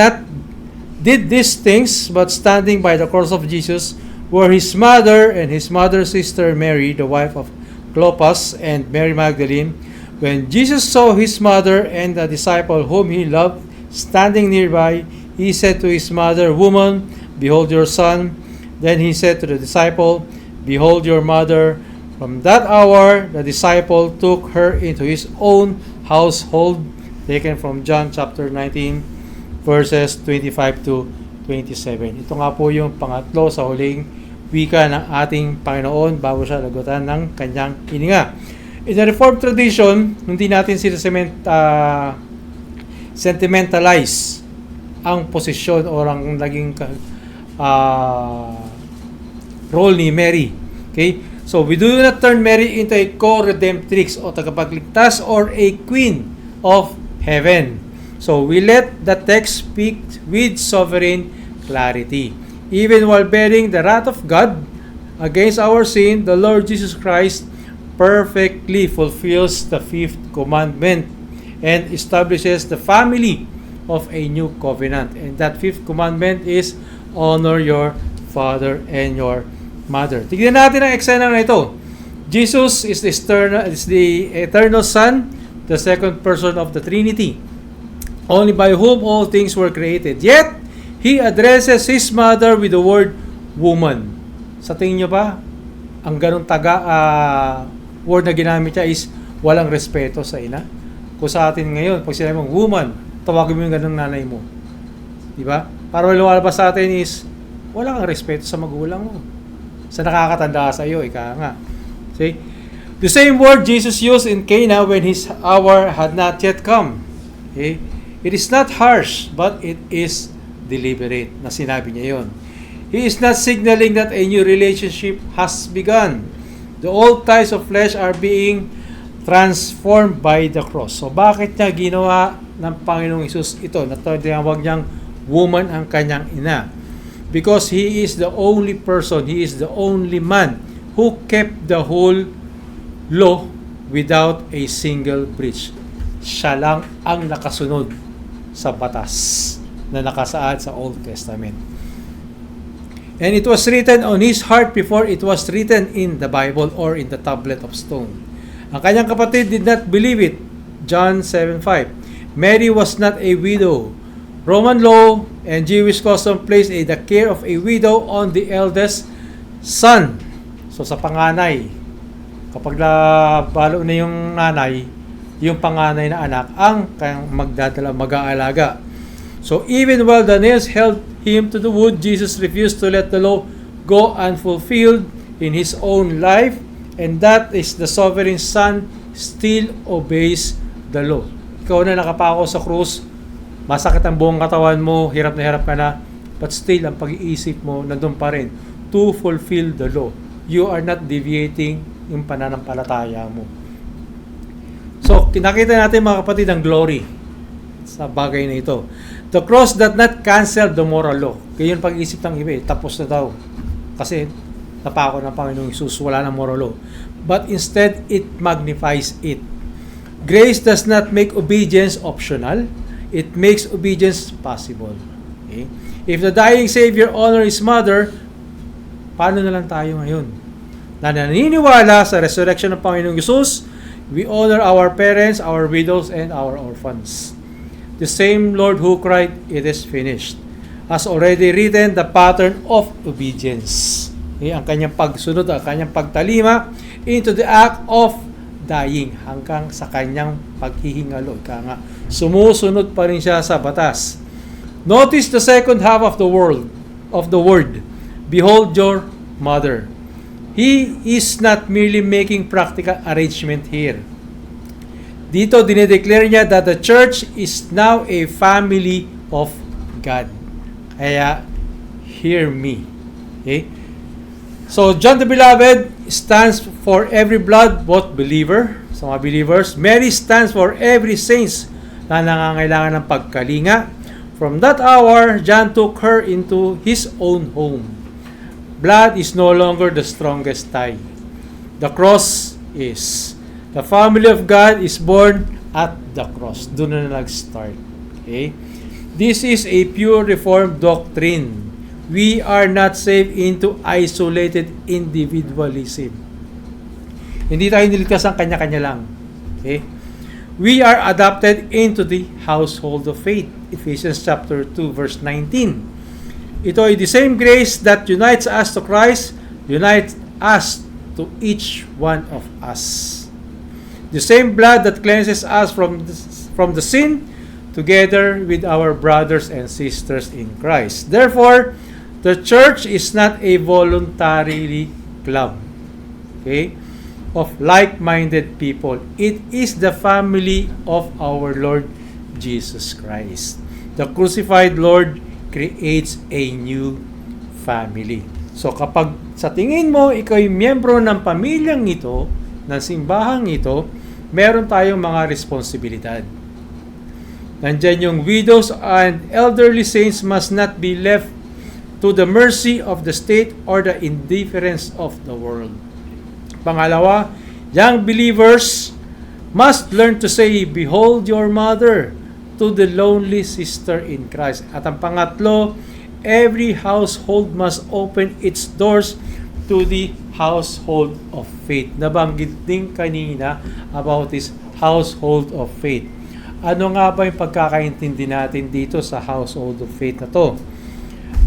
these things, but standing by the cross of Jesus were his mother and his mother's sister Mary, the wife of Clopas, and Mary Magdalene. When Jesus saw his mother and the disciple whom he loved standing nearby, he said to his mother, Woman, behold your son. Then he said to the disciple, Behold your mother. From that hour, the disciple took her into his own household. Taken from John chapter 19, verses 25 to 27. Ito nga po yung pangatlo sa huling wika ng ating Panginoon bago siya lagutan ng kanyang hininga. In the Reformed tradition, hindi natin sentimentalize ang posisyon o ang naging role ni Mary. Okay? So, we do not turn Mary into a co-redemptrix o tagapagligtas or a queen of heaven. So, we let the text speak with sovereign clarity. Even while bearing the wrath of God against our sin, the Lord Jesus Christ perfectly fulfills the fifth commandment and establishes the family of a new covenant. And that fifth commandment is honor your father and your mother. Tignan natin ang eksena na ito. Jesus is the eternal Son, the second person of the Trinity, only by whom all things were created. Yet, he addresses his mother with the word woman. Sa tingin nyo ba, ang ganong word na ginamit niya is walang respeto sa ina? Kung sa atin ngayon, pag sinabi mong woman, tawagin mo yung ganong nanay mo. Diba? Para lumalabas sa atin is wala kang respeto sa magulang mo. Sa nakakatanda sa iyo, ika nga. See? The same word Jesus used in Cana when his hour had not yet come. Okay? It is not harsh, but it is deliberate na sinabi niya yon. He is not signaling that a new relationship has begun. The old ties of flesh are being transformed by the cross. So bakit niya ginawa ng Panginoong Hesus ito? Natawag niyang woman ang kanyang ina. Because he is the only person, he is the only man who kept the whole law without a single breach. Siya lang ang nakasunod sa batas na nakasaad sa Old Testament. And it was written on his heart before it was written in the Bible or in the tablet of stone. Ang kanyang kapatid did not believe it. John 7:5. Mary was not a widow. Roman law and Jewish custom placed the care of a widow on the eldest son. So sa panganay, kapag nabalo na yung nanay, yung panganay na anak ang magdadala, mag-aalaga. So even while the nails held him to the wood, Jesus refused to let the law go unfulfilled in his own life, and that is the sovereign Son still obeys the law. Ikaw na nakapako sa krus, masakit ang buong katawan mo, hirap na hirap ka na, but still ang pag-iisip mo nandun pa rin to fulfill the law. you are not deviating yung pananampalataya mo. So, nakita natin mga kapatid ang glory sa bagay na ito. The cross does not cancel the moral law. Kaya yung pag-iisip ng iba, tapos na daw. Kasi napako ng Panginoong Hesus, wala ng moral law. But instead, it magnifies it. Grace does not make obedience optional. It makes obedience possible. Okay? If the dying Savior honor His mother, paano na lang tayo ngayon? Na naniniwala sa resurrection ng Panginoong Hesus, we honor our parents, our widows, and our orphans. The same Lord who cried, "It is finished," has already written the pattern of obedience. Okay? Ang kanyang pagsunod, ang kanyang pagtalima into the act of dying hanggang sa kanyang paghihingalo. Ika nga, sumusunod pa rin siya sa batas. Notice the second half of the word. Behold your mother. He is not merely making practical arrangement here. Dito, dinedeclare niya that the church is now a family of God. Kaya, hear me. Okay? So, John the Beloved stands for every blood, both believer, sa mga believers. Mary stands for every saints na nangangailangan ng pagkalinga. From that hour, John took her into his own home. Blood is no longer the strongest tie. The cross is. The family of God is born at the cross. Doon na nag-start. Okay? This is a pure Reformed doctrine. We are not saved into isolated individualism. Hindi tayo niligtas ng kanya-kanya lang. Okay? We are adopted into the household of faith. Ephesians chapter 2 verse 19. Ito ay the same grace that unites us to Christ, unites us to each one of us. The same blood that cleanses us from the sin, together with our brothers and sisters in Christ. Therefore, the church is not a voluntary club, okay, of like-minded people. It is the family of our Lord Jesus Christ. The crucified Lord creates a new family. So kapag sa tingin mo, ikaw ay miyembro ng pamilyang ito, ng simbahang ito, meron tayong mga responsibilidad. Nandyan yung widows and elderly saints must not be left to the mercy of the state or the indifference of the world. Pangalawa, young believers must learn to say, "Behold your mother," to the lonely sister in Christ. At ang pangatlo, every household must open its doors to the household of faith. Nabanggit din kanina about this household of faith. Ano nga ba yung pagkakaintindi natin dito sa household of faith na to?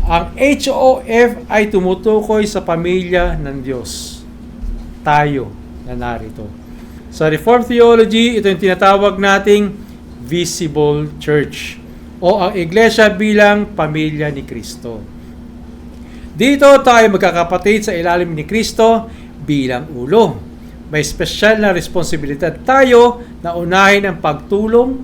Ang HOF ay tumutukoy sa pamilya ng Diyos. Tayo na narito. Sa Reformed Theology, ito yung tinatawag nating visible church o ang iglesia bilang pamilya ni Kristo. Dito tayo magkakapatid sa ilalim ni Kristo bilang ulo. May espesyal na responsibilidad tayo na unahin ang pagtulong,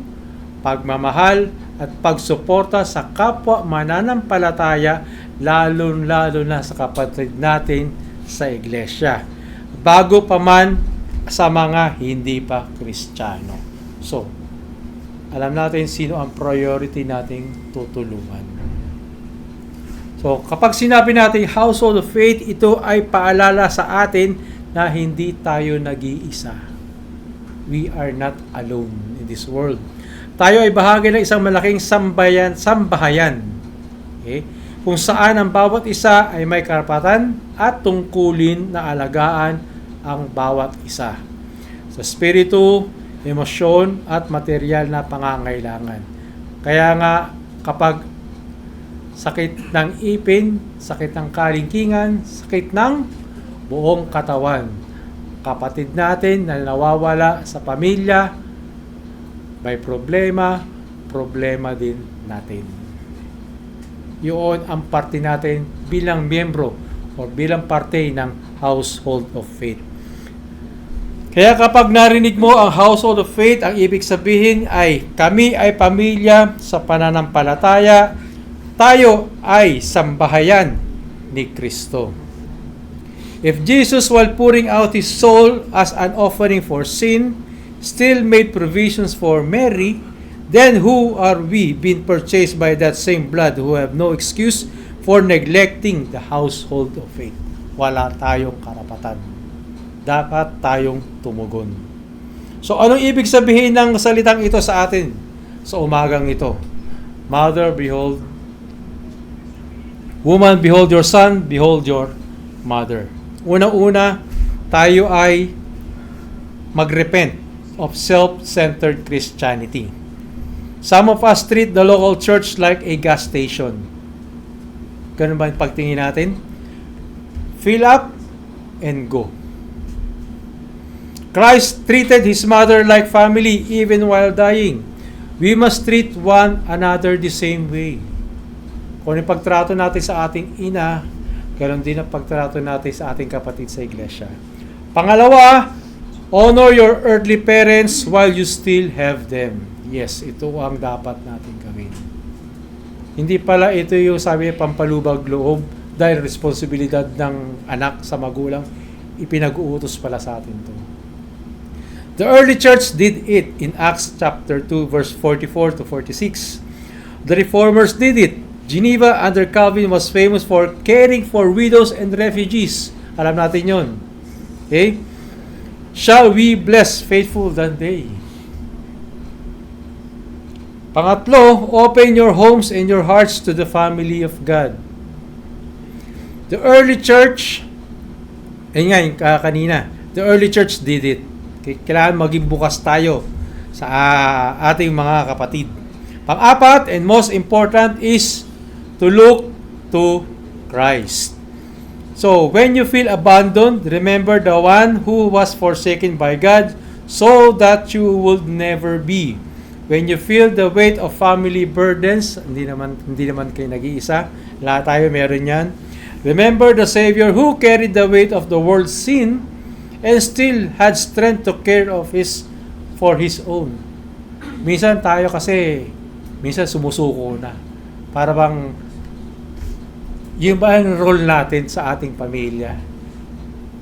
pagmamahal, at pagsuporta sa kapwa mananampalataya, lalo-lalo na sa kapatid natin sa iglesia, bago pa man sa mga hindi pa Kristiyano. So, alam natin sino ang priority nating tutulungan. So, kapag sinabi natin household of faith, ito ay paalala sa atin na hindi tayo nag-iisa. We are not alone in this world. Tayo ay bahagi ng isang malaking sambahayan. Okay? Kung saan ang bawat isa ay may karapatan at tungkulin na alagaan ang bawat isa. Sa spiritu, emosyon at material na pangangailangan. Kaya nga, kapag sakit ng ipin, sakit ng kalingkingan, sakit ng buong katawan, kapatid natin na nawawala sa pamilya, may problema din natin. Yun ang parte natin bilang miyembro o bilang parte ng household of faith. Kaya kapag narinig mo ang household of faith, ang ibig sabihin ay kami ay pamilya sa pananampalataya, tayo ay sambahayan ni Kristo. If Jesus, while pouring out his soul as an offering for sin, still made provisions for Mary, then who are we, being purchased by that same blood, who have no excuse for neglecting the household of faith? Wala tayong karapatan. Dapat tayong tumugon. So anong ibig sabihin ng salitang ito sa atin sa umagang ito? Mother, behold. Woman, behold your son. Behold your mother. Una-una, tayo ay magrepent of self-centered Christianity. Some of us treat the local church like a gas station. Ganun ba yung pagtingin natin? Fill up and go. Christ treated his mother like family even while dying. We must treat one another the same way. Kung yung pagtrato natin sa ating ina, ganoon din ang pagtrato natin sa ating kapatid sa iglesia. Pangalawa, honor your earthly parents while you still have them. Yes, ito ang dapat natin gawin. Hindi pala ito yung sabi pampalubag loob dahil responsibilidad ng anak sa magulang, ipinag-uutos pala sa atin to. The early church did it in Acts chapter 2 verse 44 to 46. The reformers did it. Geneva under Calvin was famous for caring for widows and refugees. Alam natin yon. Okay? Shall we bless faithful than they? Pangatlo, open your homes and your hearts to the family of God. The early church, kanina, the early church did it. Kailangan maging bukas tayo sa ating mga kapatid. Pang-apat and most important is to look to Christ. So, when you feel abandoned, remember the one who was forsaken by God so that you would never be. When you feel the weight of family burdens, hindi naman kayo nag-iisa, lahat tayo meron yan. Remember the Savior who carried the weight of the world's sin and still had strength to care for His own. Minsan tayo kasi, sumusuko na. Para bang, yung ba ang role natin sa ating pamilya?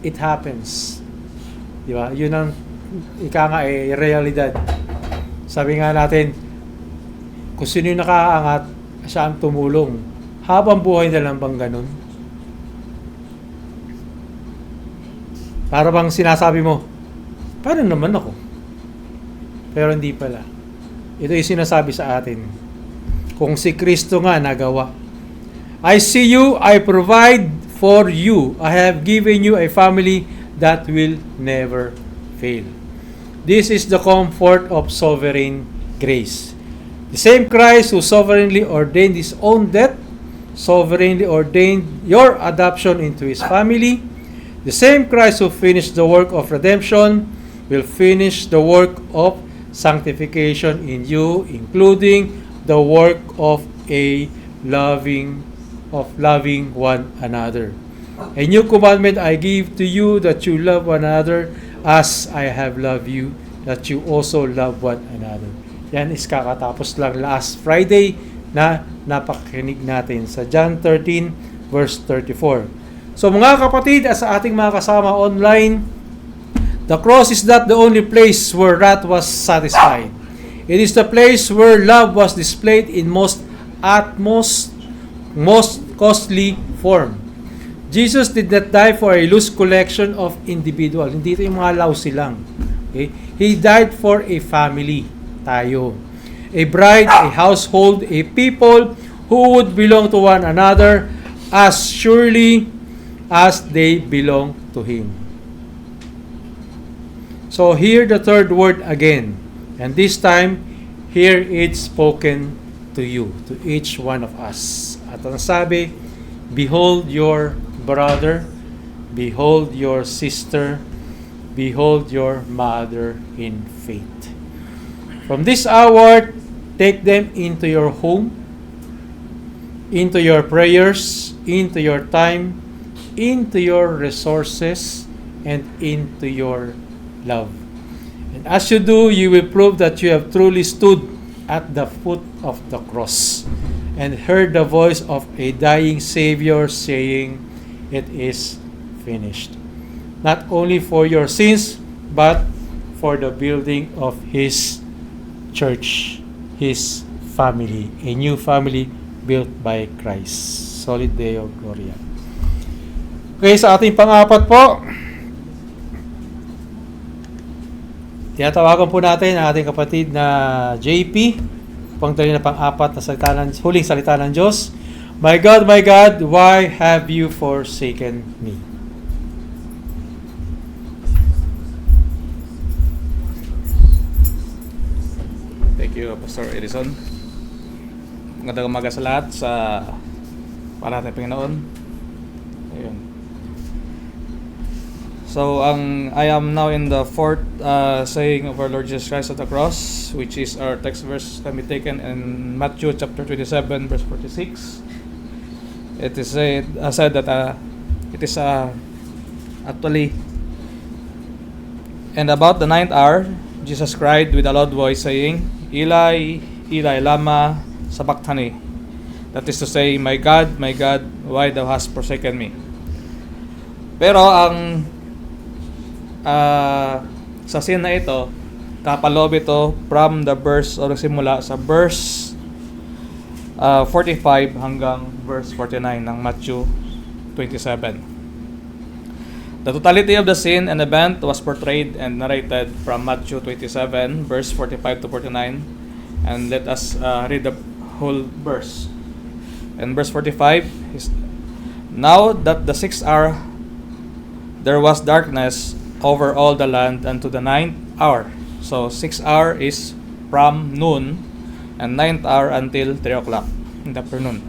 It happens. Di ba? Yun ang, realidad. Sabi nga natin, kung sino yung nakakaangat, siya ang tumulong. Habang buhay na lang bang ganun? Para bang sinasabi mo, paano naman ako? Pero hindi pala. Ito yung sinasabi sa atin. Kung si Kristo nga nagawa. I see you, I provide for you. I have given you a family that will never fail. This is the comfort of sovereign grace. The same Christ who sovereignly ordained His own death, sovereignly ordained your adoption into His family. The same Christ who finished the work of redemption will finish the work of sanctification in you, including the work of loving one another. A new commandment I give to you, that you love one another as I have loved you, that you also love one another. Yan is kakatapos lang last Friday na napakinig natin sa John 13 verse 34. So mga kapatid, at sa ating mga kasama online, the cross is not the only place where wrath was satisfied. It is the place where love was displayed in most costly form. Jesus did not die for a loose collection of individual. Hindi ito yung mga lousy lang. Okay? He died for a family, tayo. A bride, a household, a people who would belong to one another as surely as they belong to Him. So hear the third word again. And this time, hear it spoken to you, to each one of us. At ang sabi, behold your brother, behold your sister, behold your mother in faith. From this hour, take them into your home, into your prayers, into your time, into your resources, and into your love. And as you do, you will prove that you have truly stood at the foot of the cross and heard the voice of a dying Savior saying, "It is finished, not only for your sins, but for the building of His church, His family, a new family built by Christ. Solid Deo Gloria. Okay, sa ating pang-apat po, tinatawagan po natin ang ating kapatid na JP, pangtuloy na pang-apat na huling salita ng Diyos. My God, why have you forsaken me? Thank you, Pastor Edison. Magandang umaga sa lahat sa para natin Panginoon. Ayun. So, I am now in the fourth saying of our Lord Jesus Christ at the cross, which is our text verse can be taken in Matthew chapter 27, verse 46. It is said that it is actually, and about the ninth hour, Jesus cried with a loud voice, saying, Eli, Eli, lama sabachthani. That is to say, my God, why thou hast forsaken me? Pero ang sa scene na ito, kapaloob ito from the verse o simula sa verse 45 hanggang verse 49 ng Matthew 27. The totality of the scene and event was portrayed and narrated from Matthew 27 verse 45 to 49, and let us read the whole verse. In verse 45 is, now that the 6th hour there was darkness over all the land unto the 9th hour. So 6th hour is from noon, and 9th hour until 3 o'clock in the afternoon.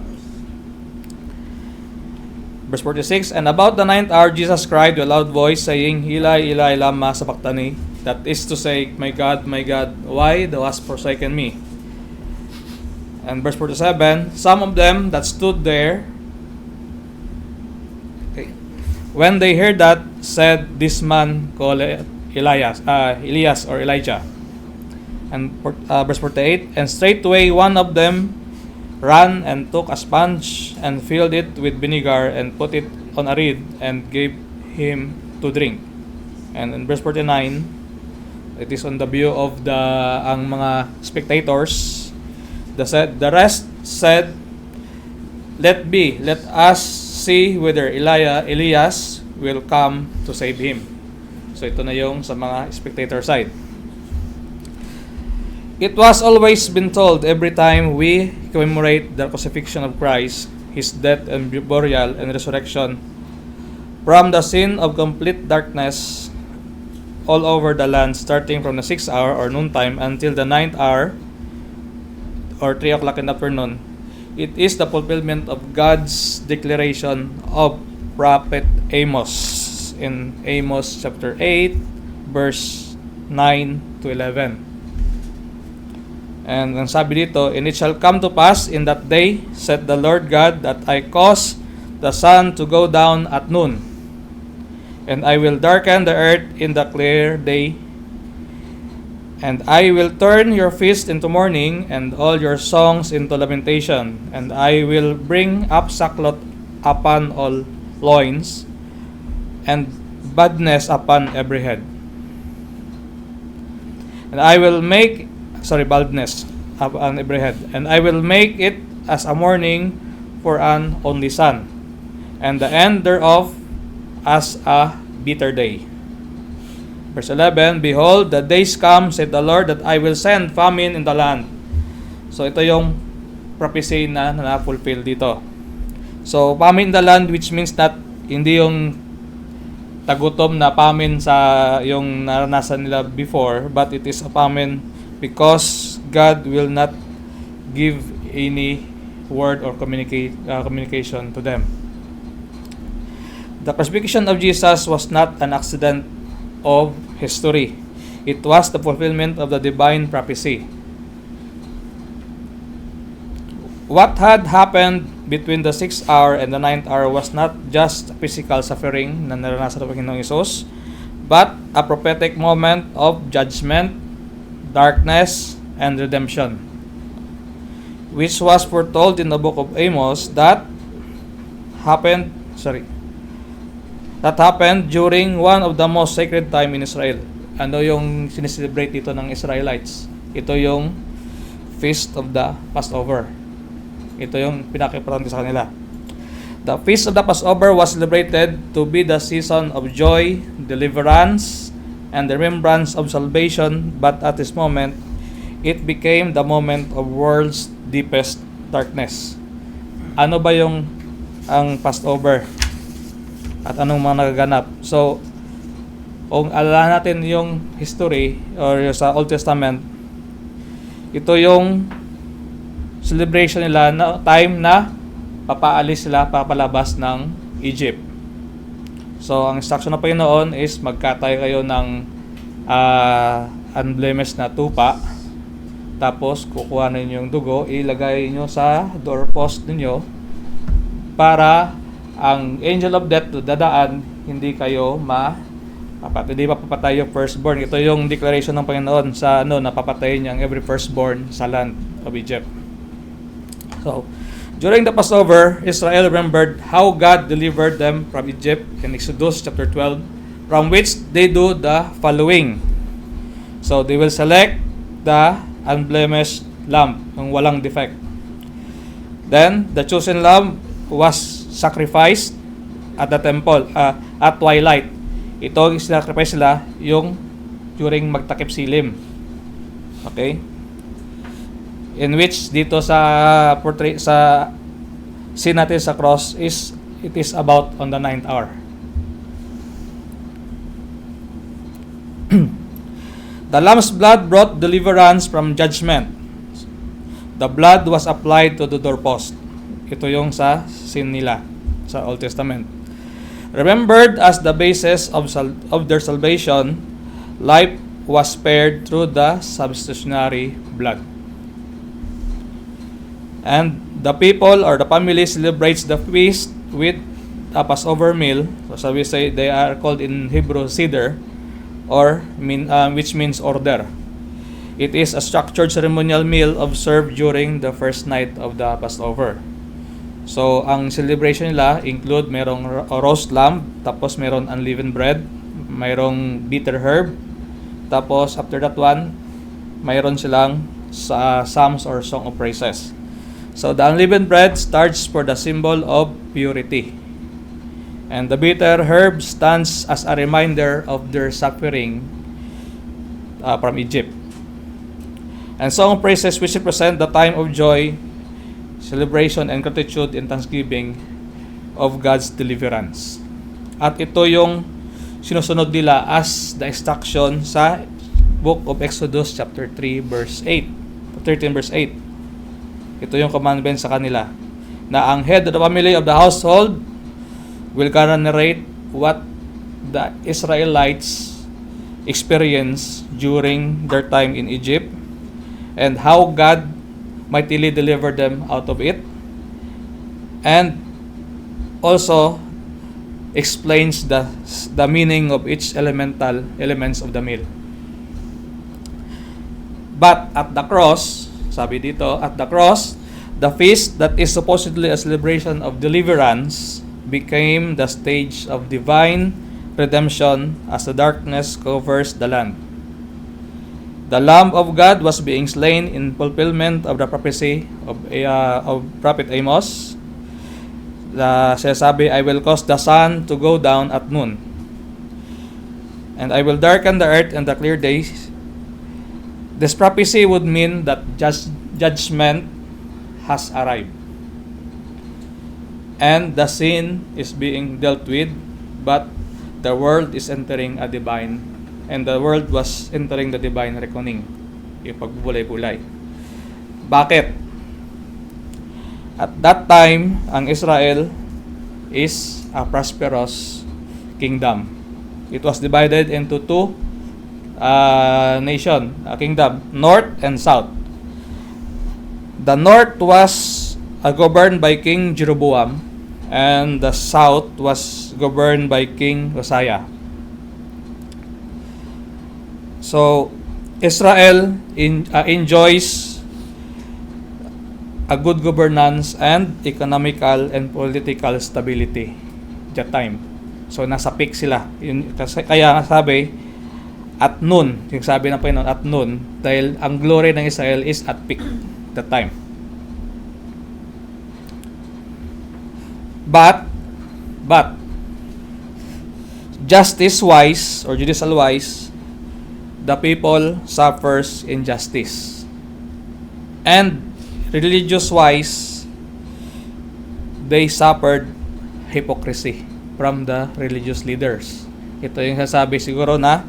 Verse 46, and about the 9th hour Jesus cried with a loud voice, saying, Eli, Eli, lama sabachthani. That is to say, my God, why thou hast forsaken me? And verse 47, some of them that stood there, when they heard that, said, this man called Elias or Elijah. And verse 48, and straightway one of them ran and took a sponge and filled it with vinegar and put it on a reed and gave him to drink. And in verse 49, it is on the view of ang mga spectators. The rest said, let us see whether Elias will come to save him. So ito na yung sa mga spectator side. It was always been told every time we commemorate the crucifixion of Christ, His death and burial and resurrection, from the scene of complete darkness all over the land, starting from the 6th hour or noontime until the 9th hour or 3 o'clock in the afternoon, it is the fulfillment of God's declaration of Prophet Amos in Amos chapter 8, verse 9 to 11. And ang sabi dito, and it shall come to pass in that day, said the Lord God, that I cause the sun to go down at noon, and I will darken the earth in the clear day, and I will turn your feast into mourning, and all your songs into lamentation, and I will bring up sackcloth upon all loins, and badness upon every head. And I will make baldness upon every head, and I will make it as a mourning for an only son, and the end thereof as a bitter day. Verse 11, behold, the days come, said the Lord, that I will send famine in the land. So ito yung prophecy na na-fulfill dito. So famine in the land, which means that hindi yung tagutom na famine sa yung naranasan nila before, but it is a famine because God will not give any word or communication to them. The crucifixion of Jesus was not an accident of history. It was the fulfillment of the divine prophecy. What had happened between the 6th hour and the 9th hour was not just physical suffering na naranasan ng Panginoong Hesus, but a prophetic moment of judgment, darkness, and redemption, which was foretold in the book of Amos that happened that happened during one of the most sacred time in Israel. Ano yung sineselebrate dito ng Israelites? Ito yung Feast of the Passover. Ito yung pinaka-importante sa kanila. The Feast of the Passover was celebrated to be the season of joy, deliverance, and the remembrance of salvation, but at this moment, it became the moment of world's deepest darkness. Ano ba yung ang Passover? At anong mga nagaganap? So, kung alala natin yung history or yung sa Old Testament, ito yung celebration nila na time na papaalis sila, papalabas ng Egypt. So, ang instruction ng Panginoon is magkatay kayo ng unblemished na tupa. Tapos, kukuha ninyo yung dugo, ilagay nyo sa doorpost ninyo para ang angel of death dadaan, hindi kayo hindi mapapatay yung firstborn. Ito yung declaration ng Panginoon sa napapatayin niya ang every firstborn sa land of Egypt. So, during the Passover, Israel remembered how God delivered them from Egypt in Exodus chapter 12, from which they do the following. So, they will select the unblemished lamb, ng walang defect. Then, the chosen lamb was sacrificed at the temple, at twilight. Ito yung sacrifice nila yung during magtakip silim. Okay? In which dito sa portrait sa scene natin sa cross it is about on the 9th hour. The lamb's blood brought deliverance from judgment. The blood was applied to the doorpost. Ito yung sa scene nila sa Old Testament. Remembered as the basis of their salvation, life was spared through the substitutionary blood. And the people or the family celebrates the feast with a Passover meal. So we say they are called in Hebrew Seder, which means order. It is a structured ceremonial meal observed during the first night of the Passover. So, ang celebration nila include merong roast lamb, tapos meron unleavened bread, mayroong bitter herb, tapos after that one, mayroon silang psalms or song of praises. So, the unleavened bread starts for the symbol of purity. And the bitter herb stands as a reminder of their suffering from Egypt. And song of praises which represent the time of joy, celebration and gratitude and thanksgiving of God's deliverance. At ito yung sinusunod nila as the instruction sa book of Exodus chapter 3 verse 8, 13 verse 8. Ito yung commandment sa kanila na ang head of the family of the household will gonna narrate what the Israelites experienced during their time in Egypt and how God mightily delivered them out of it, and also explains the meaning of each elemental elements of the meal. But at the cross, sabi dito, at the cross, the feast that is supposedly a celebration of deliverance became the stage of divine redemption as the darkness covers the land. The Lamb of God was being slain in fulfillment of the prophecy of Prophet Amos. Sabi, I will cause the sun to go down at noon, and I will darken the earth in the clear days. This prophecy would mean that judgment has arrived, and the sin is being dealt with, but the world is entering a divine and the world was entering the divine reckoning, yung pagbubulay-bulay. Bakit? At that time, ang Israel is a prosperous kingdom. It was divided into two kingdom, north and south. The north was governed by King Jeroboam, and the south was governed by King Josiah. So, Israel enjoys a good governance and economical and political stability that time. So nasa peak sila. Kaya nga sabi, at noon, yung sabi ng Panginoon, at noon, dahil ang glory ng Israel is at peak that time. But, justice-wise, or judicial-wise, the people suffers injustice. And, religious-wise, they suffered hypocrisy from the religious leaders. Ito yung sasabi siguro na,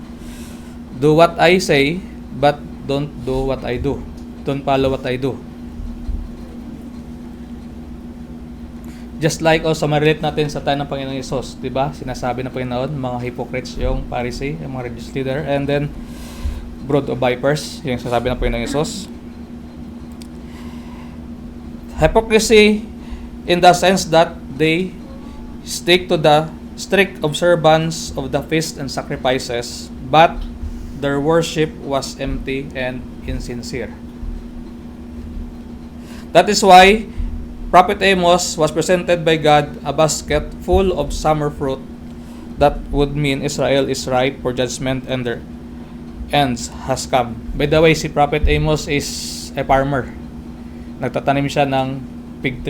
do what I say, but don't do what I do. Don't follow what I do. Just like also, ma-relate natin sa time ng Panginoon Yesus, di ba? Sinasabi ng Panginoon, mga hypocrites yung Pharisee, yung mga religious leader, and then, brood of vipers, yung sasabi ng Panginoon Yesus. Hypocrisy in the sense that they stick to the strict observance of the feast and sacrifices, but their worship was empty and insincere. That is why Prophet Amos was presented by God a basket full of summer fruit that would mean Israel is ripe for judgment and their ends has come. By the way, si Prophet Amos is a farmer. Nagtatanim siya ng fig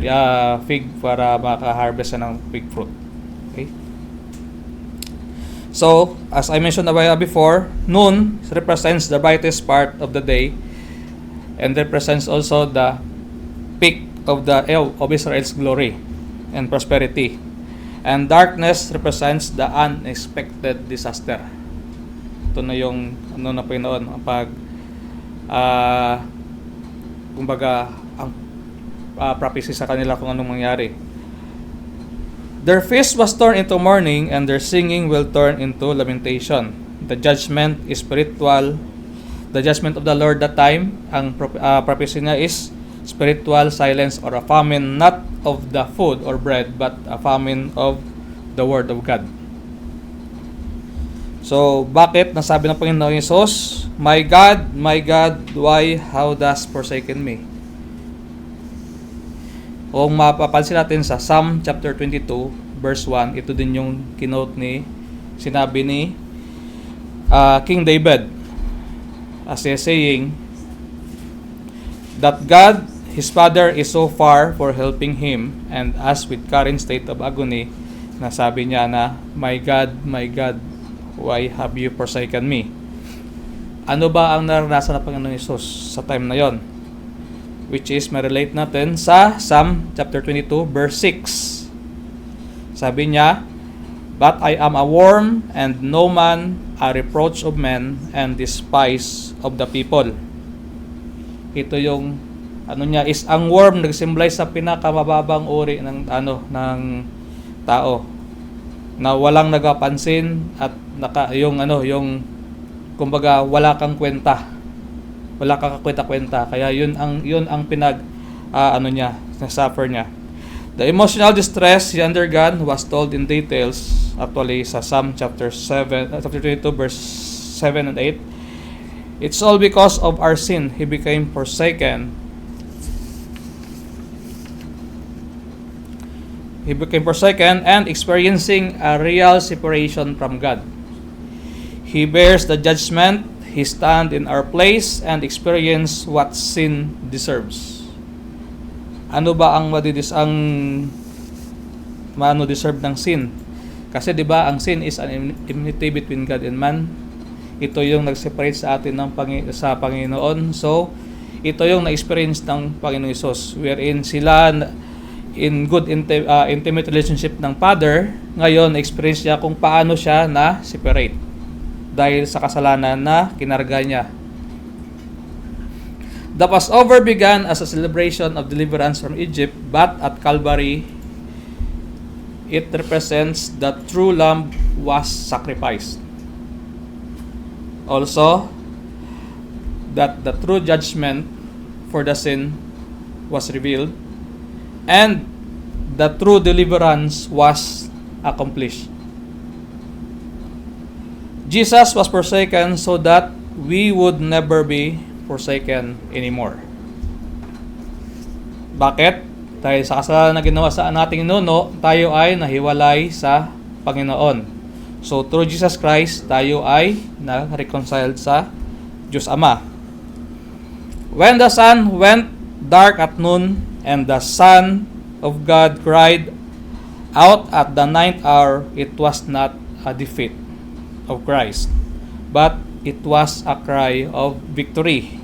para maka-harvest ng fig fruit. Okay? So, as I mentioned a while before, noon represents the brightest part of the day and represents also the peak of Israel's glory and prosperity. And darkness represents the unexpected disaster. Ito na yung na Panginoon pag kumbaga ang prophecy sa kanila kung anong mangyari. Their feast was turned into mourning and their singing will turn into lamentation. The judgment is spiritual. The judgment of the Lord that time, ang prophecy niya is spiritual silence or a famine, not of the food or bread, but a famine of the Word of God. So, bakit nasabi ng Panginoon Yesus, my God, why how thus forsaken me? Kung mapapansin natin sa Psalm chapter 22, verse 1, ito din yung kinote sinabi ni King David, as he is saying, that God, his Father, is so far for helping him, and as with current state of agony, nasabi niya na, my God, why have you forsaken me? Ano ba ang naranasan ng Panginoon Yesus sa time na yon? Which is, ma-relate natin sa Psalm chapter 22, verse 6. Sabi niya, but I am a worm and no man, a reproach of men and despise of the people. Ito yung niya is ang worm nag-symbolize sa pinakamababang uri ng ng tao na walang nagapansin at yung kumbaga wala kang kwenta. Wala kang kwenta-kwenta. Kaya yun ang suffer niya. The emotional distress he undergone was told in details actually sa Psalm chapter 22 verse 7 and 8. It's all because of our sin he became forsaken. He became forsaken and experiencing a real separation from God. He bears the judgment, he stand in our place and experience what sin deserves. Ano ba ang deserve ng sin? Kasi 'di ba ang sin is an enmity between God and man. Ito yung nag-separate sa atin sa Panginoon. So, ito yung na-experience ng Panginoon Hesus, wherein sila in good intimate relationship ng Father. Ngayon, na-experience niya kung paano siya na-separate dahil sa kasalanan na kinarga niya. The Passover began as a celebration of deliverance from Egypt, but at Calvary, it represents that true lamb was sacrificed. Also, that the true judgment for the sin was revealed, and the true deliverance was accomplished. Jesus was forsaken so that we would never be forsaken anymore. Bakit? Dahil sa kasalanan na ginawa sa ating nuno, tayo ay nahiwalay sa Panginoon. So, through Jesus Christ, tayo ay na-reconciled sa Diyos Ama. When the sun went dark at noon, and the Son of God cried out at the ninth hour, it was not a defeat of Christ, but it was a cry of victory.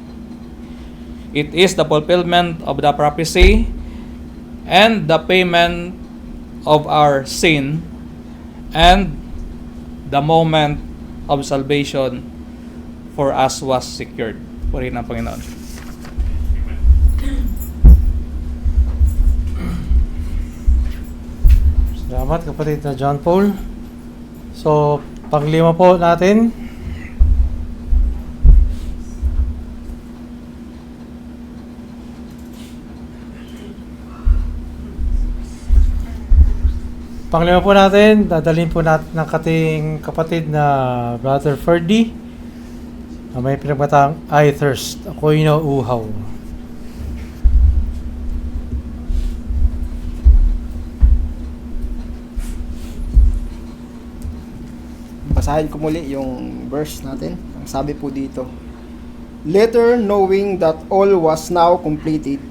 It is the fulfillment of the prophecy and the payment of our sin, and the moment of salvation for us was secured. Purihin ang Panginoon. Salamat kapatid na John Paul. So, panglima po natin. Panglima po natin, dadalhin po natin ng kating kapatid na Brother Ferdy na may pinagbatang I thirst, ako'y nauuhaw. Basahin ko muli yung verse natin. Ang sabi po dito, later knowing that all was now completed,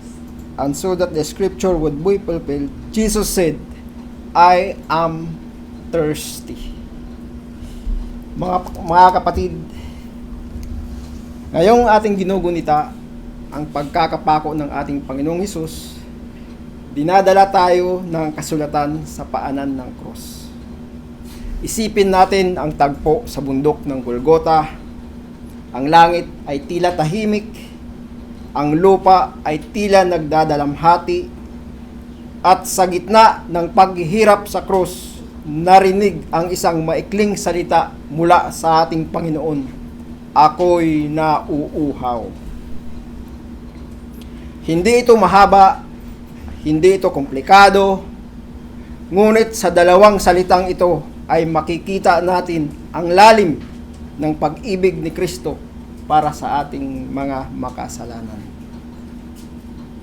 and so that the scripture would be fulfilled, Jesus said, I am thirsty. Mga kapatid, ngayong ating ginugunita ang pagkakapako ng ating Panginoong Hesus, dinadala tayo ng kasulatan sa paanan ng krus. Isipin natin ang tagpo sa bundok ng Golgota. Ang langit ay tila tahimik, ang lupa ay tila nagdadalamhati, at sa gitna ng paghihirap sa krus, narinig ang isang maikling salita mula sa ating Panginoon, ako'y nauuhaw. Hindi ito mahaba, hindi ito komplikado, ngunit sa dalawang salitang ito ay makikita natin ang lalim ng pag-ibig ni Kristo para sa ating mga makasalanan.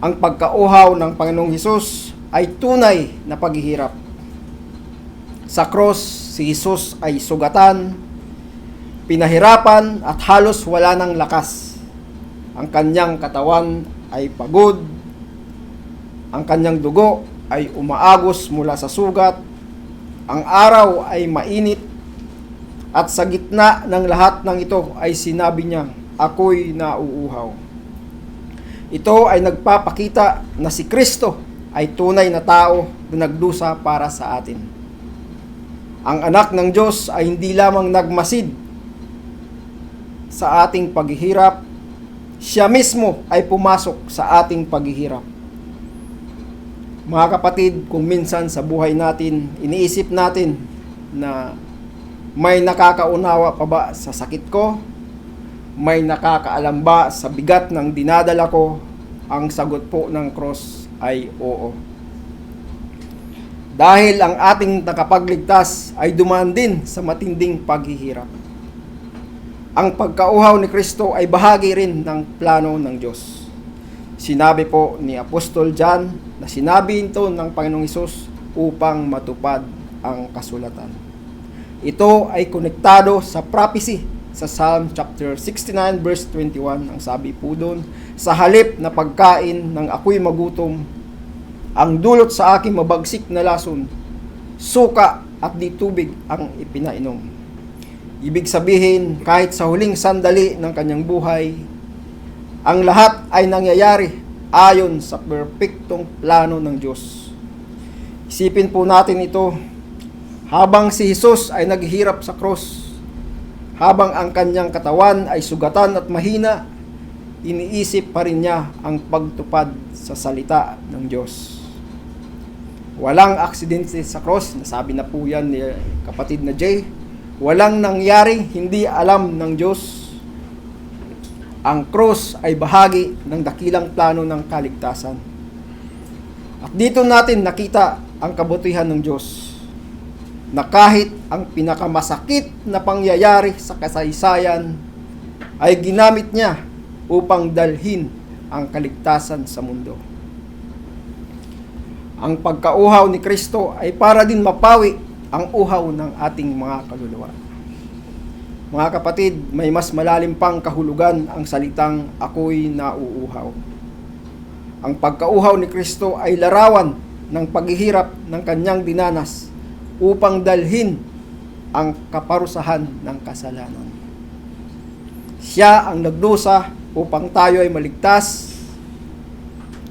Ang pagkauhaw ng Panginoong Hesus ay tunay na paghihirap. Sa cross, si Hesus ay sugatan, pinahirapan at halos wala ng lakas. Ang kanyang katawan ay pagod, ang kanyang dugo ay umaagos mula sa sugat, ang araw ay mainit, at sa gitna ng lahat ng ito ay sinabi niya, ako'y nauuhaw. Ito ay nagpapakita na si Kristo ay tunay na tao na nagdusa para sa atin. Ang anak ng Diyos ay hindi lamang nagmasid sa ating paghihirap, siya mismo ay pumasok sa ating paghihirap. Mga kapatid, kung minsan sa buhay natin, iniisip natin na may nakakaunawa pa ba sa sakit ko? May nakakaalam ba sa bigat ng dinadala ko? Ang sagot po ng cross ay oo. Dahil ang ating nakapagligtas ay dumaan din sa matinding paghihirap. Ang pagkauhaw ni Kristo ay bahagi rin ng plano ng Diyos. Sinabi po ni Apostol John na sinabi ito ng Panginoong Hesus upang matupad ang kasulatan. Ito ay konektado sa prophecy sa Psalm chapter 69 verse 21. Ang sabi po doon, sa halip na pagkain ng ako'y magutom, ang dulot sa aking mabagsik na lason, suka at di tubig ang ipinainom. Ibig sabihin, kahit sa huling sandali ng kanyang buhay, ang lahat ay nangyayari ayon sa perpektong plano ng Diyos. Isipin po natin ito, habang si Jesus ay naghihirap sa cross, habang ang kanyang katawan ay sugatan at mahina, iniisip pa rin niya ang pagtupad sa salita ng Diyos. Walang aksidente sa cross, nasabi na po yan ni kapatid na Jay. Walang nangyari, hindi alam ng Diyos. Ang cross ay bahagi ng dakilang plano ng kaligtasan. At dito natin nakita ang kabutihan ng Diyos, na kahit ang pinakamasakit na pangyayari sa kasaysayan ay ginamit niya upang dalhin ang kaligtasan sa mundo. Ang pagkauhaw ni Kristo ay para din mapawi ang uhaw ng ating mga kaluluwa. Mga kapatid, may mas malalim pang kahulugan ang salitang ako'y nauuhaw. Ang pagkauhaw ni Kristo ay larawan ng paghihirap ng kanyang dinanas upang dalhin ang kaparusahan ng kasalanan. Siya ang nagdusa upang tayo ay maligtas,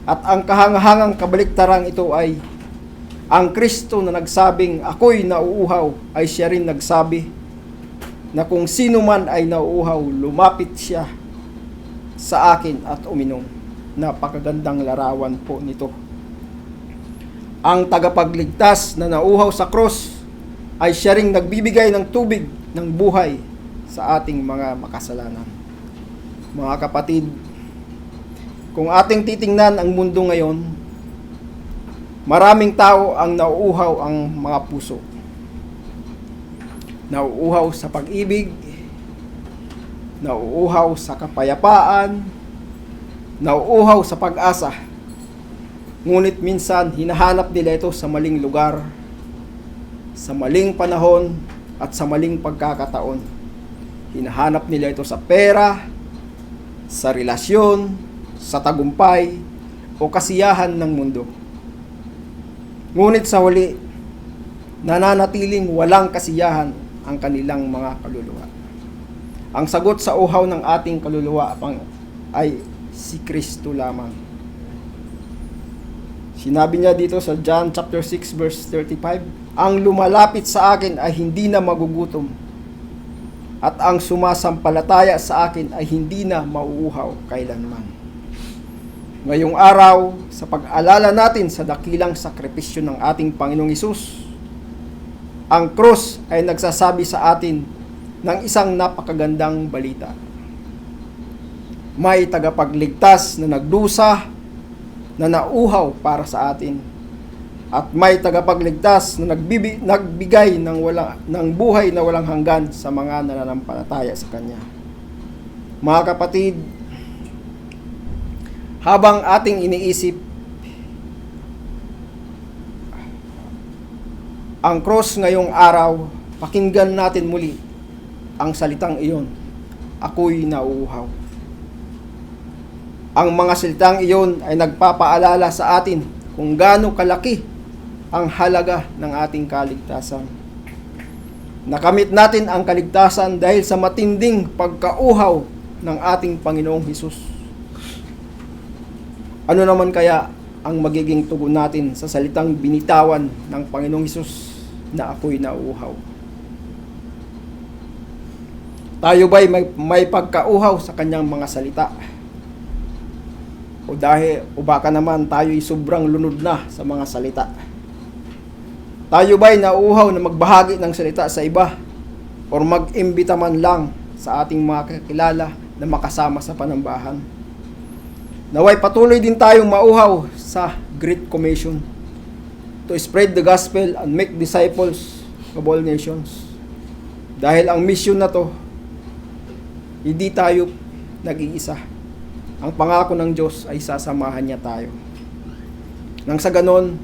at ang kahangahangang kabaliktarang ito ay ang Kristo na nagsabing ako'y nauuhaw ay siya rin nagsabi na kung sino man ay nauuhaw, lumapit siya sa akin at uminom. Napakagandang larawan po nito. Ang tagapagligtas na nauuhaw sa krus ay siya ring nagbibigay ng tubig ng buhay sa ating mga makasalanan. Mga kapatid, kung ating titingnan ang mundo ngayon, maraming tao ang nauuhaw ang mga puso. Nauuhaw sa pag-ibig, nauuhaw sa kapayapaan, nauuhaw sa pag-asa. Ngunit minsan, hinahanap nila ito sa maling lugar, sa maling panahon, at sa maling pagkakataon. Hinahanap nila ito sa pera, sa relasyon, sa tagumpay, o kasiyahan ng mundo. Ngunit sa huli, nananatiling walang kasiyahan ang kanilang mga kaluluwa. Ang sagot sa uhaw ng ating kaluluwa ay si Kristo lamang. Sinabi niya dito sa John chapter 6 verse 35, ang lumalapit sa akin ay hindi na magugutom, at ang sumasampalataya sa akin ay hindi na mauuhaw kailanman. Ngayong araw, sa pag-alala natin sa dakilang sakripisyo ng ating Panginoong Hesus, ang krus ay nagsasabi sa atin ng isang napakagandang balita. May tagapagligtas na nagdusa, na nauuhaw para sa atin, at may tagapagligtas na nagbigay ng buhay na walang hanggan sa mga nananampalataya sa Kanya. Mga kapatid, habang ating iniisip ang cross ngayong araw, pakinggan natin muli ang salitang iyon, ako'y nauuhaw. Ang mga salitang iyon ay nagpapaalala sa atin kung gaano kalaki ang halaga ng ating kaligtasan. Nakamit natin ang kaligtasan dahil sa matinding pagkauhaw ng ating Panginoong Hesus. Ano naman kaya ang magiging tugon natin sa salitang binitawan ng Panginoong Hesus na ako'y nauuhaw? Tayo ba'y may pagkauhaw sa kanyang mga salita? O baka naman tayo'y sobrang lunod na sa mga salita? Tayo ba'y nauuhaw na magbahagi ng salita sa iba? O mag-imbita man lang sa ating mga kakilala na makasama sa panambahan? Naway patuloy din tayong mauhaw sa Great Commission to spread the gospel and make disciples of all nations. Dahil ang mission na to, hindi tayo nag-iisa. Ang pangako ng Diyos ay sasamahan niya tayo. Nang sa ganon,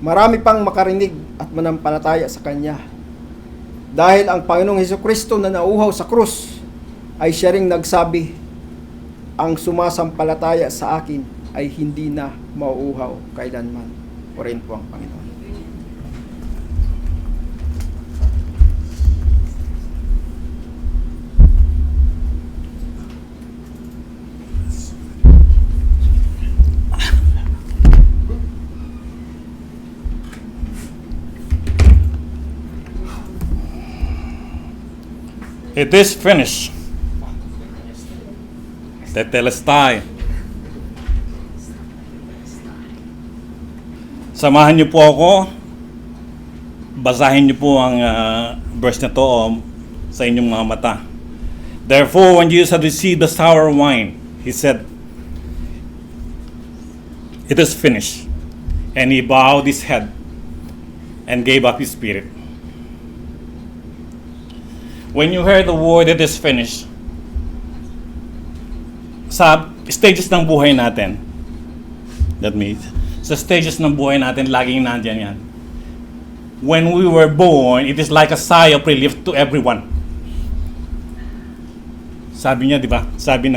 marami pang makarinig at manampalataya sa Kanya. Dahil ang Panginoong Hesukristo na nauuhaw sa krus ay siya ring nagsabi, ang sumasampalataya sa akin ay hindi na mauuhaw kailanman. Purihin po ang Panginoon. It is finished. Tetelestai. Samahan niyo po ako. Basahin niyo po ang verse na to sa inyong mga mata. Therefore, when Jesus had received the sour wine, he said, it is finished. And he bowed his head and gave up his spirit. When you hear the word, it is finished, sa stages ng buhay natin, sa stages ng buhay natin, laging nandyan yan. when we were born, it is like a sigh of relief to everyone. Sabi niya, di ba? Sabi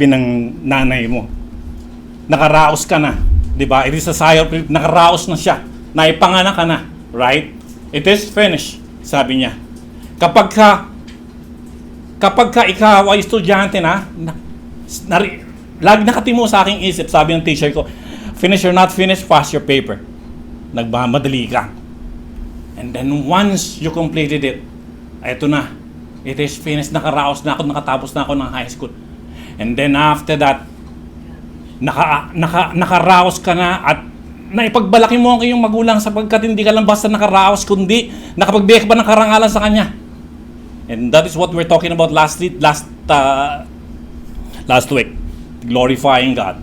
ng nanay mo, nakaraos ka na, di ba? It is a sigh of relief, nakaraos na siya, naipanganak ka na, right? It is finished, sabi niya. Kapag ka ikaw ay estudyante na lagi nakatimo sa aking isip, sabi ng teacher ko, finish or not finish, pass your paper. Nagmamadali ka. And then once you completed it, eto na, it is finished, nakaraos na ako, nakatapos na ako ng high school. And then after that, nakaraos ka na at naipagbalaki mo ang iyong magulang sapagkat hindi ka lang basta nakaraos, kundi nakapagbigay ka ba ng karangalan sa kanya. And that is what we're talking about last week, glorifying God.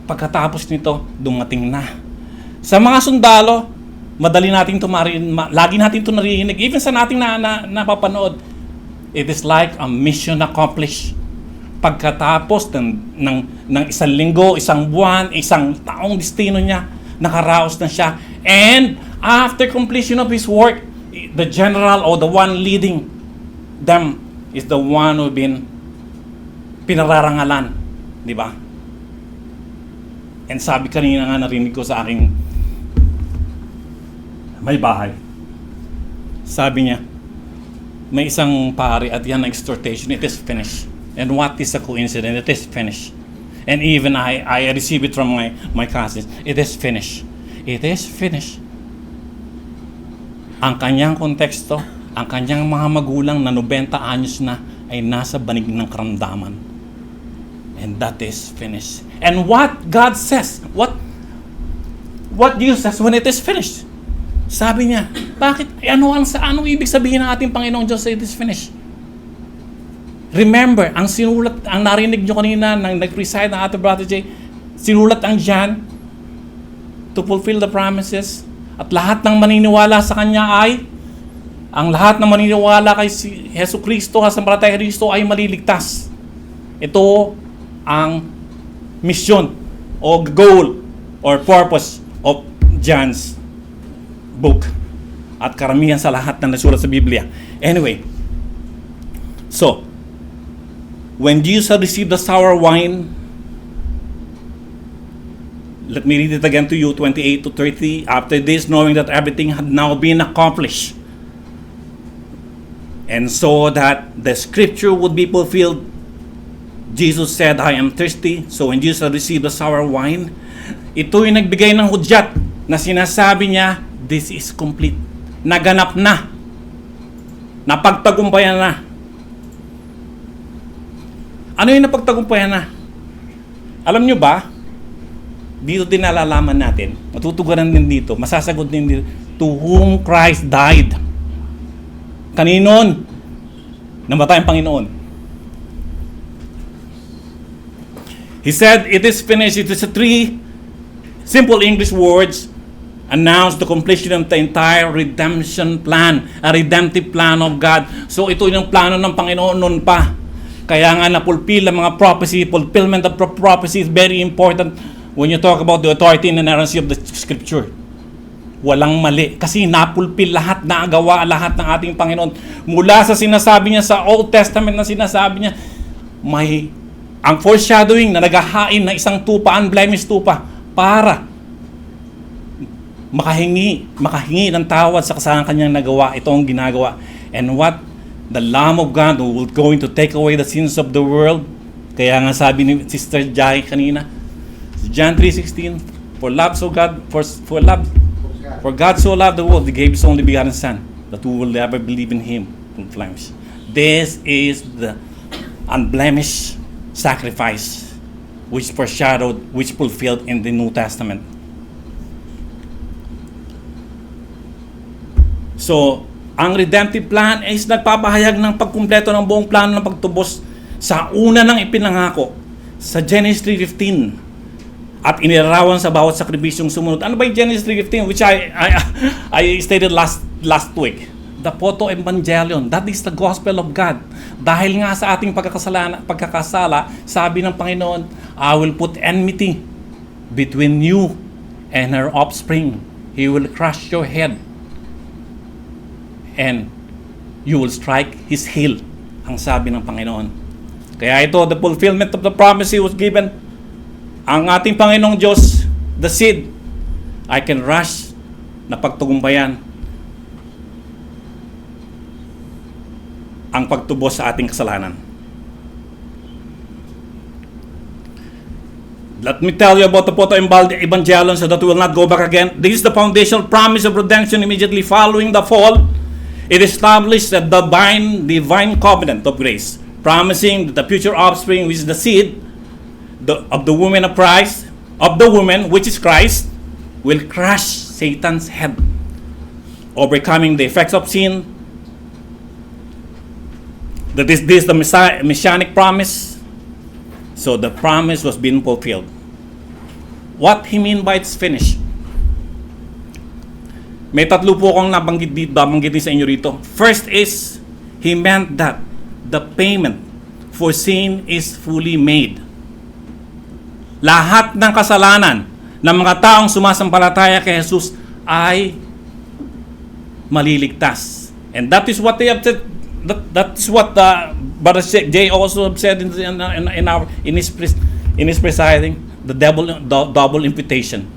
Pagkatapos nito, dumating na. Sa mga sundalo, madali natin ito lagi natin ito narinig, even sa nating napapanood. It is like a mission accomplished. Pagkatapos ng isang linggo, isang buwan, isang taong destino niya, nakaraos na siya. And after completion of his work, the general or the one leading them is the one who been pinararangalan, di ba? And sabi kanina nga, narinig ko sa aking may bahay, sabi niya, may isang pari at yan ang exhortation, it is finished. And what is a coincidence? It is finished. And even I receive it from my cousins. It is finished. It is finished. Ang kanyang konteksto, ang kanyang mga magulang na 90 anyos na ay nasa banig ng karamdaman. And that is finished. And what God says, what Jesus says when it is finished? Sabi niya, bakit? Ano ibig sabihin ng ating Panginoong Diyos sa it is finished? Remember, ang narinig nyo kanina nang nag-recite ng ating Brother Jay, sinulat ang John to fulfill the promises at lahat ng maniniwala sa Kanya ang lahat ng maniniwala kay Hesus Kristo, sa Paratay Kristo ay maliligtas. Ito ang mission o goal or purpose of John's book at karamihan sa lahat na nasulat sa Biblia. Anyway, so when Jesus had received the sour wine, let me read it again to you, 28 to 30. After this, knowing that everything had now been accomplished, and so that the scripture would be fulfilled, Jesus said, I am thirsty. So when Jesus had received the sour wine, ito yung nagbigay ng hudyat na sinasabi niya, this is complete. Naganap na. Napagtagumpayan na. Ano yung napagtagumpayan na? Alam nyo ba, dito din nalalaman natin, matutugunan din dito, masasagot din dito, to whom Christ died. Kaninon? Namatay ang Panginoon. He said, it is finished. It is 3 simple English words, announce the completion of the entire redemption plan, a redemptive plan of God. So ito yung plano ng Panginoon noon pa. Kaya nga napulpil ang mga prophecy, fulfillment of prophecy is very important when you talk about the authority and inerrancy of the Scripture. Walang mali. Kasi napulpil lahat, nagawa lahat ng ating Panginoon. Mula sa sinasabi niya sa Old Testament na sinasabi niya, may ang foreshadowing na naghahain na isang tupa, unblemished tupa, para makahingi ng tawad sa kasalanan kanyang nagawa. Ito ang ginagawa. And what? The Lamb of God who will going to take away the sins of the world. Kaya nga sabi ni Sister Jai kanina, John 3:16, for God so loved the world, He gave His only begotten Son, that who will ever believe in Him will flourish. This is the unblemished sacrifice which foreshadowed, which fulfilled in the New Testament. So, ang redemptive plan is nagpapahayag ng pagkumpleto ng buong plano ng pagtubos sa una ng ipinangako sa Genesis 3:15 at inilarawan sa bawat sakripisyong sumunod. Ano ba yung Genesis 3:15 which I stated last week? the proto-evangelion. That is the gospel of God. Dahil nga sa ating pagkakasala, sabi ng Panginoon, I will put enmity between you and her offspring. He will crush your head and you will strike his heel, ang sabi ng Panginoon. Kaya ito, the fulfillment of the promise He was given, ang ating Panginoong Diyos, the seed, I can rush na pagtugumbayan ang pagtubos sa ating kasalanan. Let me tell you about the proto-evangelion so that we will not go back again. This is the foundational promise of redemption immediately following the fall. It established a divine covenant of grace, promising that the future offspring, which is the seed of the woman of Christ, of the woman, which is Christ, will crush Satan's head, overcoming the effects of sin. That is this the messianic promise. So the promise was being fulfilled. What He mean by it's finished? May tatlo po akong nabanggit din sa inyo rito. First is, He meant that the payment for sin is fully made. Lahat ng kasalanan ng mga taong sumasampalataya kay Jesus ay maliligtas. And that is what they have said. That is what Brother Jay also said in his presiding, the double imputation.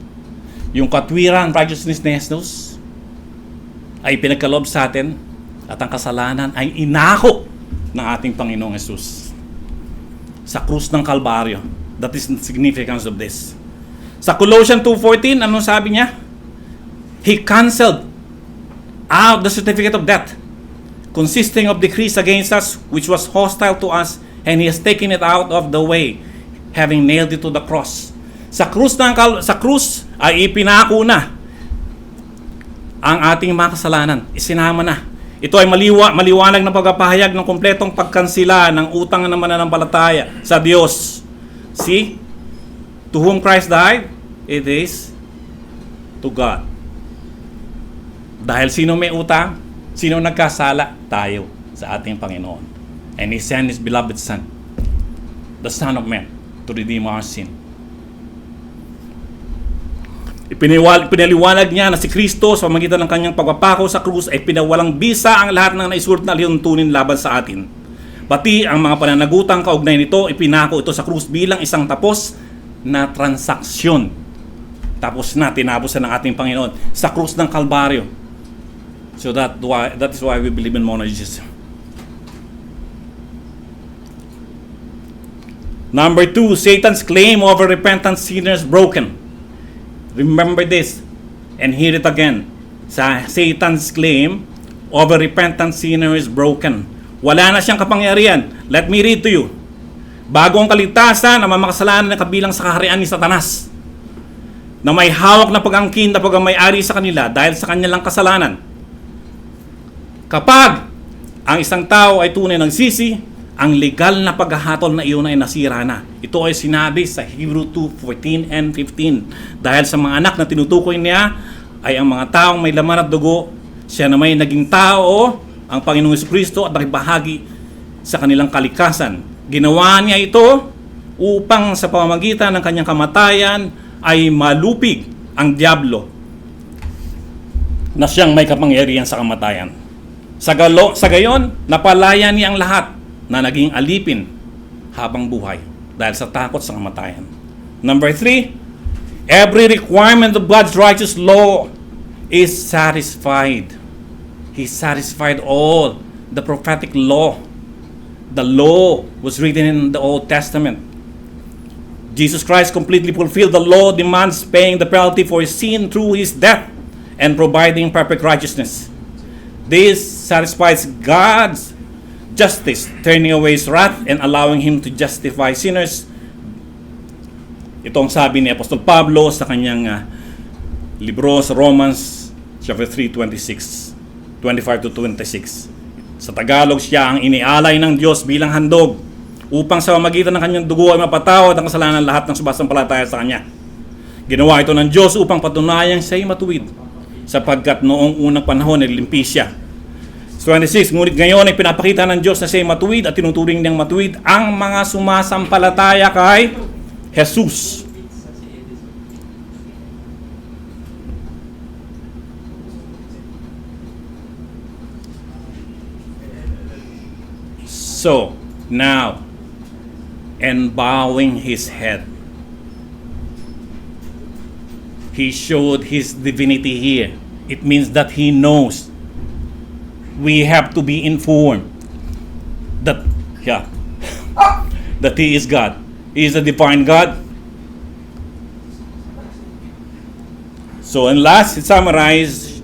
Yung katwiran, righteousness ni Jesus ay pinagkaloob sa atin at ang kasalanan ay inako ng ating Panginoong Jesus sa krus ng Kalbaryo. That is the significance of this. Sa Colossians 2:14, anong sabi niya? He canceled out the certificate of debt consisting of decrees against us, which was hostile to us, and He has taken it out of the way, having nailed it to the cross. Sa krus ay ipinako na ang ating mga kasalanan. Isinama na. Ito ay maliwanag na pagpapahayag ng kompletong pagkansila ng utang ng mananampalataya sa Diyos. See? To whom Christ died, it is to God. Dahil sino may utang? Sino nagkasala? Tayo sa ating Panginoon. And He sent His beloved Son, the Son of Man, to redeem our sin. Pinaliwanag niya na si Kristo sa pamamagitan ng kanyang pagpapako sa krus ay pinawalang bisa ang lahat ng naisulat na liuntunin laban sa atin. Pati ang mga pananagutang kaugnay nito, ipinako ito sa krus bilang isang tapos na transaksyon. Tapos na, tinapos na ng ating Panginoon sa krus ng Kalbaryo. So that is why we believe in monogenes. Number 2, Satan's claim over repentant sinners broken. Remember this and hear it again. Satan's claim over repentant sinners broken. Wala na siyang kapangyarihan. Let me read to you. Bago ang kaligtasan ng mga makasalanan na kabilang sa kaharian ni Satanas, na may hawak na pag-angkin na pag-may-ari sa kanila dahil sa kanilang kasalanan. Kapag ang isang tao ay tunay nagsisi, ang legal na paghahatol na iyon ay nasira na. Ito ay sinabi sa Hebrew 2:14 and 15. Dahil sa mga anak na tinutukoy niya ay ang mga taong may laman at dugo, siya na may naging tao, ang Panginoong Jesucristo, at nakibahagi sa kanilang kalikasan. Ginawa niya ito upang sa pamamagitan ng kanyang kamatayan ay malupig ang diablo na siyang may kapangyarihan sa kamatayan. Sa gayon, napalaya niya ang lahat na naging alipin habang buhay dahil sa takot sa kamatayan. Number 3, every requirement of God's righteous law is satisfied. He satisfied all the prophetic law. The law was written in the Old Testament. Jesus Christ completely fulfilled the law demands, paying the penalty for sin through His death and providing perfect righteousness. This satisfies God's justice, turning away His wrath and allowing Him to justify sinners. Ito ang sabi ni Apostol Pablo sa kanyang libro sa Romans chapter 3:25 to 26. Sa Tagalog, siya ang inialay ng Diyos bilang handog upang sa pamamagitan ng kanyang dugo ay mapatawad ang kasalanan ng lahat ng sumasampalataya sa Kanya. Ginawa ito ng Diyos upang patunayang siya'y matuwid, sapagkat noong unang panahon ay limpis siya. 26, ngunit ngayon ay pinapakita ng Diyos na siya ay matuwid at tinuturing niyang matuwid ang mga sumasampalataya kay Jesus. So, now, and bowing his head, he showed his divinity here. It means that he knows. We have to be informed that, that he is God. He is a divine God. So, and last, it summarized,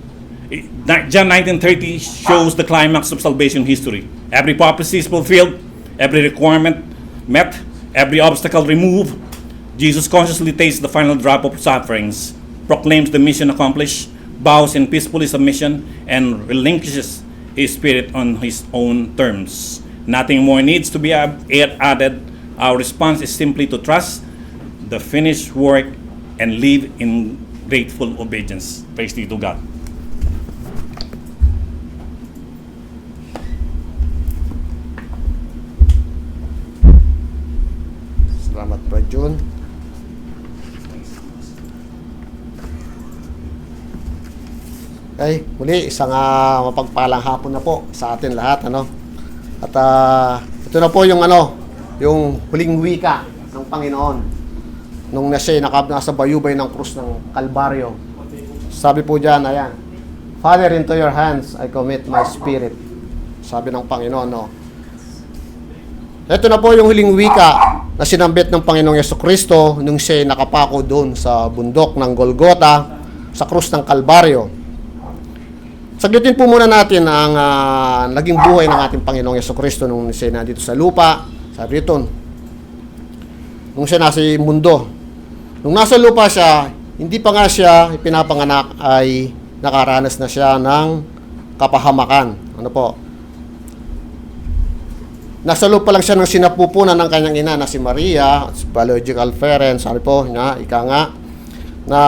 John 19:30 shows the climax of salvation history. Every prophecy is fulfilled, every requirement met, every obstacle removed. Jesus consciously takes the final drop of sufferings, proclaims the mission accomplished, bows in peaceful submission, and relinquishes his spirit on his own terms. Nothing more needs to be added. Our response is simply to trust the finished work and live in grateful obedience. Praise be to God. Salamat, Brad Jun. Okay, muli isang mapagpalang hapon na po sa atin lahat, ano. At ito na po yung yung huling wika ng Panginoon nung nasa bayubay ng krus ng Kalbaryo. Sabi po diyan, ayan, Father, into your hands I commit my spirit. Sabi ng Panginoon, no. Ito na po yung huling wika na sinambit ng Panginoong Jesucristo nung siya nakapako doon sa bundok ng Golgota, sa krus ng Kalbaryo. Saglitin po muna natin ang naging buhay ng ating Panginoong Jesucristo nung siya nandito sa lupa. Sabi ito, nung siya nasa mundo. Nung nasa lupa siya, hindi pa nga siya ipinapanganak ay nakaranas na siya ng kapahamakan. Ano po? Nasa lupa lang siya ng sinapupunan ng kanyang ina na si Maria, biological parents, sabi po niya, ika nga, na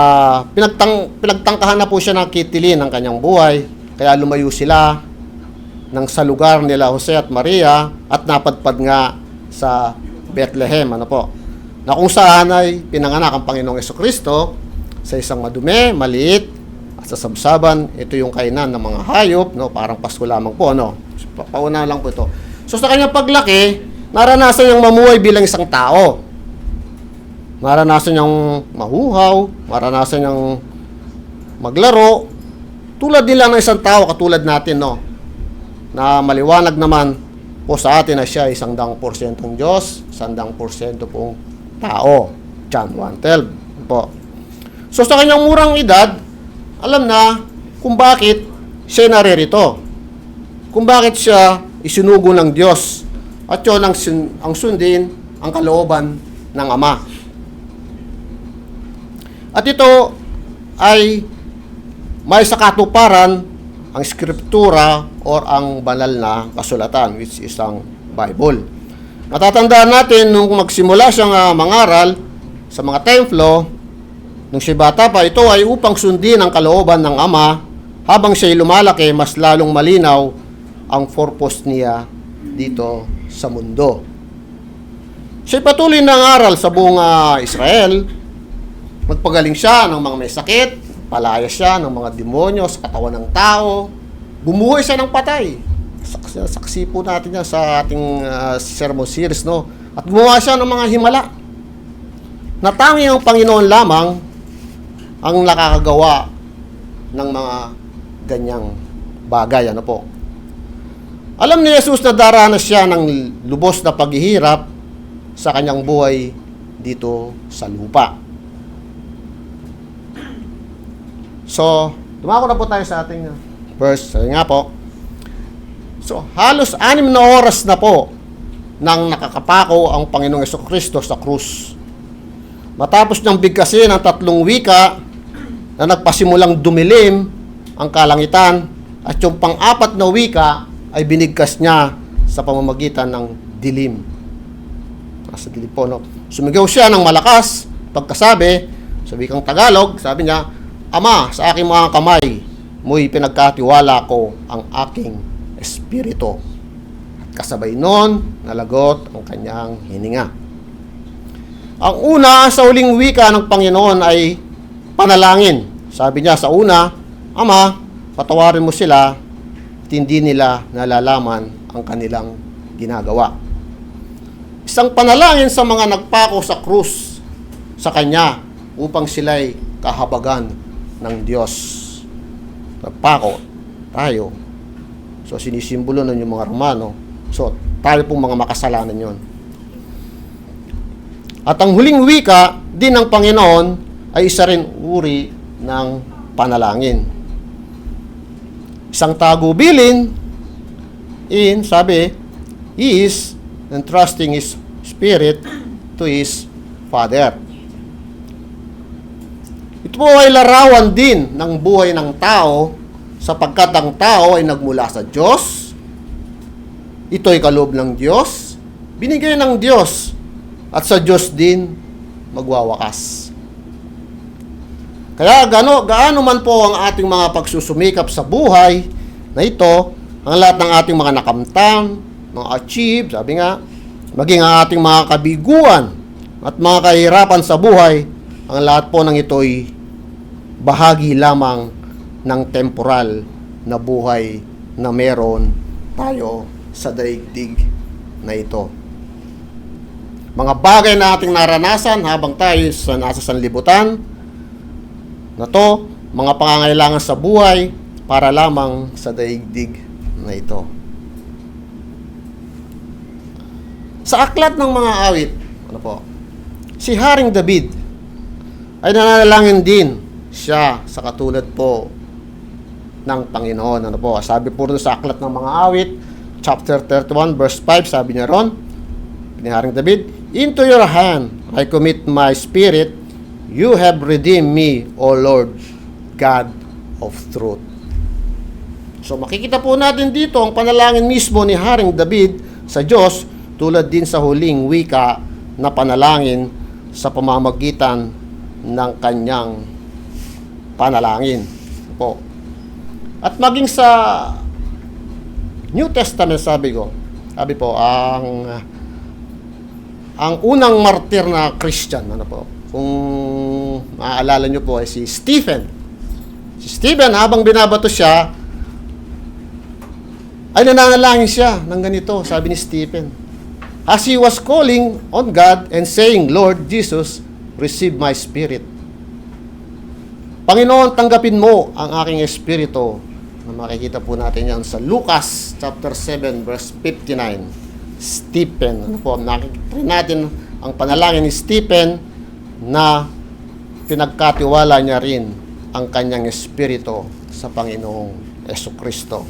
pinagtangkahan na po siya ng kitilin ng kanyang buhay. Kaya lumayo sila sa lugar nila Jose at Maria at napadpad nga sa Bethlehem, ano po, na kung saan ay pinanganak ang Panginoong Jesucristo sa isang madumi, maliit at sa sabsaban. Ito yung kainan ng mga hayop, no, parang Pasko lamang po, ano. Pauna lang po ito. So sa kanyang paglaki, naranasan niyang mamuhay bilang isang tao. Maranasan niyang mahuhaw, maranasan niyang maglaro, tulad nila ng isang tao katulad natin, no, na maliwanag naman po sa atin na siya 100% Diyos, 100% pong tao. John 1:12 po. So sa kanyang murang edad, alam na kung bakit siya naririto. Kung bakit siya isinugo ng Diyos. At yun ang sundin ang kalooban ng Ama. At ito ay may sa katuparan ang skriptura or ang banal na kasulatan, which is ang Bible. Matatandaan natin nung magsimula siyang mangaral sa mga templo, nung siya bata pa, ito ay upang sundin ang kalooban ng Ama. Habang siya lumalaki, mas lalong malinaw ang purpose niya dito sa mundo. Siya patuloy na aral sa buong Israel. Magpagaling siya ng mga may sakit, palaya siya ng mga demonyo sa katawan ng tao, bumuhay siya ng patay. Saksi po natin yan sa ating sermon series, no? At gumawa siya ng mga himala. Natanging ang Panginoon lamang ang nakakagawa ng mga ganyang bagay, ano po. Alam ni Jesus na daranas siya ng lubos na paghihirap sa kanyang buhay dito sa lupa. So, dumako na po tayo sa ating verse. Sabi nga po, so, halos 6 na oras na po nang nakakapako ang Panginoong Jesucristo sa krus. Matapos niyang bigkasin ang 3 wika na nagpasimulang dumilim ang kalangitan at yung pang-4 na wika ay binigkas niya sa pamamagitan ng dilim. Nasa dilim po, no? Sumigaw siya ng malakas pagkasabi, sa wikang Tagalog, sabi niya, Ama, sa aking mga kamay, mo'y pinagkatiwala ko ang aking espiritu. Kasabay nun, nalagot ang kanyang hininga. Ang una sa huling wika ng Panginoon ay panalangin. Sabi niya sa una, Ama, patawarin mo sila at hindi nila nalalaman ang kanilang ginagawa. Isang panalangin sa mga nagpako sa krus sa Kanya upang sila'y kahabagan ng Diyos. Nagpako tayo. So, sinisimbolo nun yung mga Romano. So, tayo pong mga makasalanan yon. At ang huling wika din ng Panginoon ay isa rin uri ng panalangin. Isang tagubilin sabi, He is entrusting His Spirit to His Father. Ito po ay larawan din ng buhay ng tao sapagkat ang tao ay nagmula sa Diyos. Ito ay kaloob ng Diyos, binigay ng Diyos, at sa Diyos din magwawakas. Kaya gaano man po ang ating mga pagsusumikap sa buhay na ito, ang lahat ng ating mga nakamtan, mga achieve, sabi nga, maging ang ating mga kabiguan at mga kahirapan sa buhay, ang lahat po ng ito'y bahagi lamang ng temporal na buhay na meron tayo sa daigdig na ito. Mga bagay na ating naranasan habang tayo nasa sanlibutan na to, mga pangangailangan sa buhay para lamang sa daigdig na ito. Sa aklat ng mga awit, si Haring David ay nananalangin din siya sa katulad po ng Panginoon. Sabi po rin sa aklat ng mga awit, chapter 31, verse 5, sabi niya ron, ni Haring David, Into your hand I commit my spirit, you have redeemed me, O Lord, God of truth. So makikita po natin dito ang panalangin mismo ni Haring David sa Diyos, tulad din sa huling wika na panalangin sa pamamagitan ng kanyang panalangin po. At maging sa New Testament, sabi po, ang unang martir na Christian, kung maaalala nyo po, ay si Stephen. Si Stephen, habang binabato siya, ay nananalangin siya ng ganito, sabi ni Stephen. As he was calling on God and saying, Lord Jesus, receive my spirit. Panginoon, tanggapin mo ang aking espiritu. Makikita po natin yan sa Lucas chapter 7 verse 59. Stephen, nakikita natin ang panalangin ni Stephen na pinagkatiwala niya rin ang kanyang espiritu sa Panginoong Jesucristo.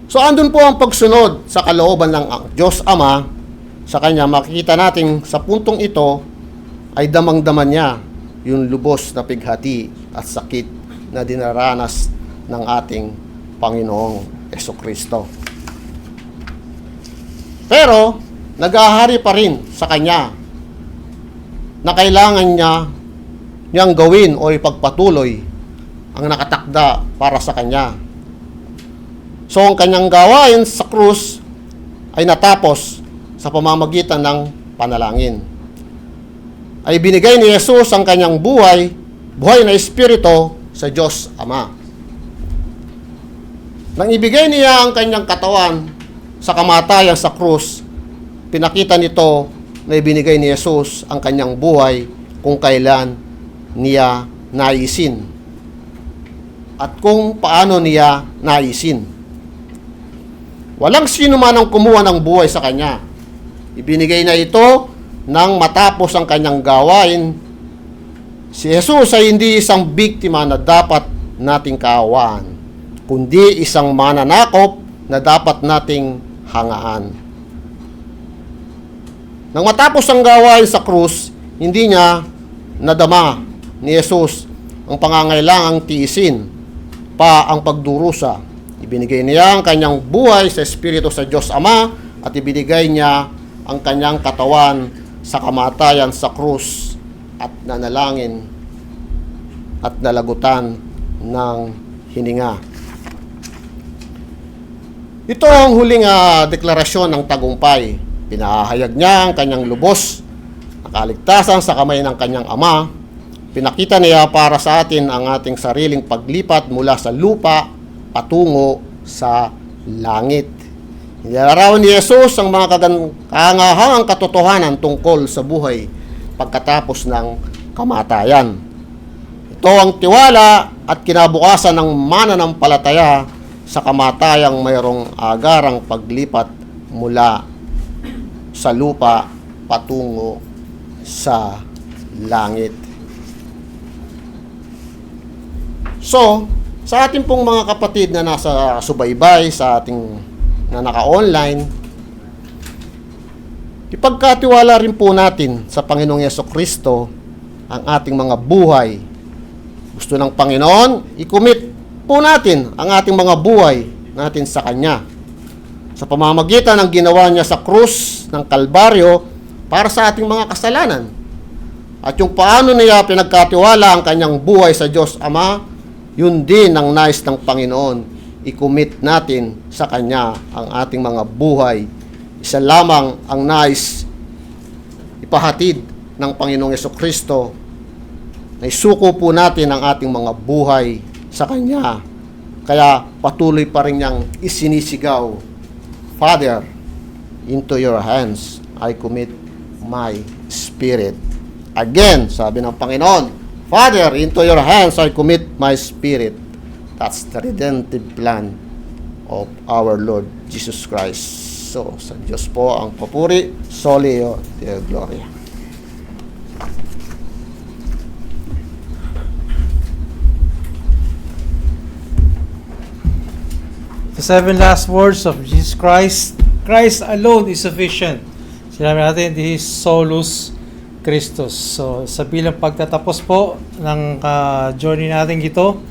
So andun po ang pagsunod sa kalooban ng Diyos Ama sa Kanya. Makikita natin sa puntong ito ay damang-daman niya yung lubos na pighati at sakit na dinaranas ng ating Panginoong Jesucristo. Pero nag-ahari pa rin sa Kanya na kailangan niyang gawin o ipagpatuloy ang nakatakda para sa Kanya. So ang Kanyang gawain sa krus ay natapos sa pamamagitan ng panalangin. Ay binigay ni Jesus ang Kanyang buhay na espiritu sa Diyos Ama. Nang ibigay niya ang Kanyang katawan sa kamatayan sa krus, pinakita nito na ibinigay ni Jesus ang Kanyang buhay kung kailan niya naisin at kung paano niya naisin. Walang sino man ang kumuha ng buhay sa Kanya. Ibinigay na ito nang matapos ang Kanyang gawain. Si Jesus ay hindi isang biktima na dapat nating kaawaan, kundi isang mananakop na dapat nating hangaan. Nang matapos ang gawain sa krus, hindi niya nadama ni Jesus ang pangangailangang tiisin pa ang pagdurusa. Ibinigay niya ang Kanyang buhay sa Espiritu sa Diyos Ama at ibinigay niya ang Kanyang katawan sa kamatayan sa krus at nanalangin at nalagutan ng hininga. Ito ang huling deklarasyon ng tagumpay. Pinahayag niya ang kanyang lubos na kaligtasan sa kamay ng kanyang ama. Pinakita niya para sa atin ang ating sariling paglipat mula sa lupa patungo sa langit. Nilarawan ni Jesus ang mga kahangahangang katotohanan tungkol sa buhay pagkatapos ng kamatayan. Ito ang tiwala at kinabukasan ng mananampalataya sa kamatayang mayroong agarang paglipat mula sa lupa patungo sa langit. So, sa ating pong mga kapatid na nasa subaybay, sa ating na naka-online, ipagkatiwala rin po natin sa Panginoong Yesukristo ang ating mga buhay. Gusto ng Panginoon, i-commit po natin ang ating mga buhay natin sa Kanya. Sa pamamagitan ng ginawa niya sa krus ng Kalbaryo para sa ating mga kasalanan. At yung paano niya pinagkatiwala ang kanyang buhay sa Diyos Ama, yun din ang nais ng Panginoon. I-commit natin sa Kanya ang ating mga buhay. Isa lamang ang nais ipahatid ng Panginoong Yesukristo na isuko po natin ang ating mga buhay sa Kanya. Kaya patuloy pa rin niyang isinisigaw, Father, into your hands I commit my spirit. Again, sabi ng Panginoon, Father, into your hands I commit my spirit. That's the redemptive plan of our Lord Jesus Christ. So, sa Diyos po ang papuri, soli o Deo Gloria. The 7 last words of Jesus Christ. Christ alone is sufficient. Sinabi natin, this is solus Christus. So, sa bilang pagtatapos po ng journey natin ito,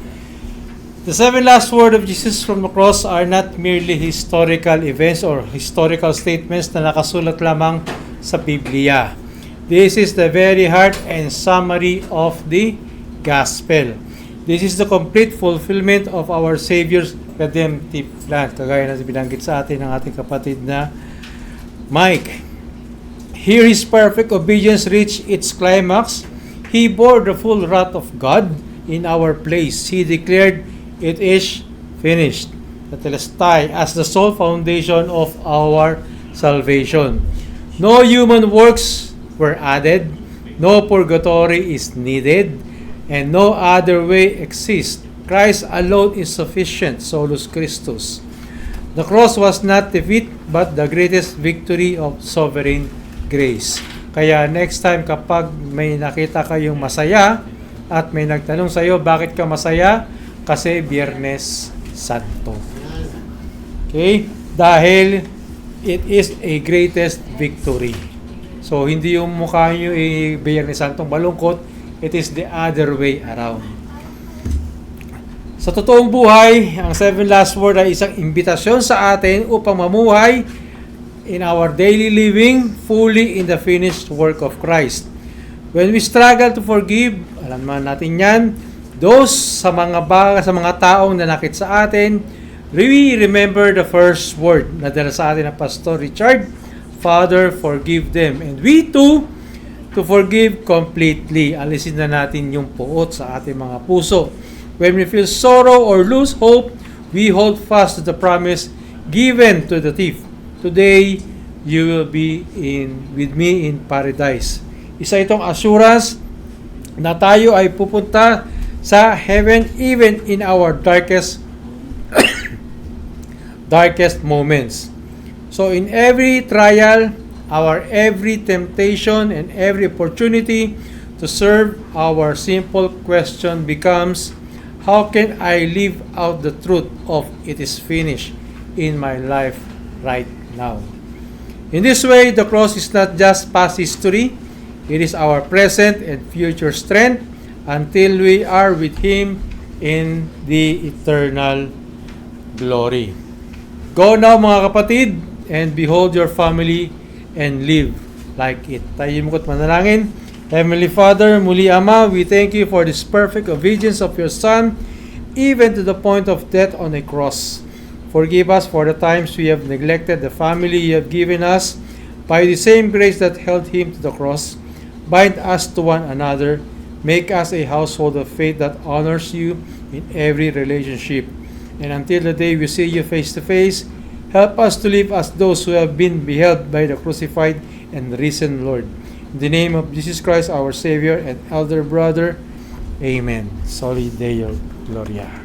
the 7 last words of Jesus from the cross are not merely historical events or historical statements na nakasulat lamang sa Biblia. This is the very heart and summary of the gospel. This is the complete fulfillment of our Savior's redemptive plan. Kagaya na binanggit sa atin ng ating kapatid na Mike. Here His perfect obedience reached its climax. He bore the full wrath of God in our place. He declared, "It is finished." Tetelestai, as the sole foundation of our salvation. No human works were added, no purgatory is needed, and no other way exists. Christ alone is sufficient, solus Christus. The cross was not defeat, but the greatest victory of sovereign grace. Kaya next time kapag may nakita kayong masaya at may nagtanong sa iyo, bakit ka masaya? Kasi Biyernes Santo. Okay? Dahil it is a greatest victory. So, hindi yung mukha nyo Biyernes Santong malungkot, it is the other way around. Sa totoong buhay, ang 7 last word ay isang imbitasyon sa atin upang mamuhay in our daily living fully in the finished work of Christ. When we struggle to forgive, alam naman natin yan, those sa mga taong nanakit sa atin, we remember the first word na dala sa atin ng Pastor Richard, Father, forgive them. And we too, to forgive completely. Alisin na natin yung puot sa ating mga puso. When we feel sorrow or lose hope, we hold fast to the promise given to the thief. Today, you will be with me in paradise. Isa itong assurance na tayo ay pupunta sa heaven even in our darkest moments. So in every trial, our every temptation and every opportunity to serve, our simple question becomes, how can I live out the truth of it is finished in my life right now? In this way, the cross is not just past history, it is our present and future strength until we are with Him in the eternal glory. Go now mga kapatid, and behold your family and live like it. Tayo mukot manalangin. Heavenly Father, muli Ama, we thank you for this perfect obedience of your Son, even to the point of death on a cross. Forgive us for the times we have neglected the family you have given us. By the same grace that held him to the cross, bind us to one another. Make us a household of faith that honors you in every relationship. And until the day we see you face to face, help us to live as those who have been beheld by the crucified and risen Lord. In the name of Jesus Christ, our Savior and elder brother. Amen. Soli Deo Gloria.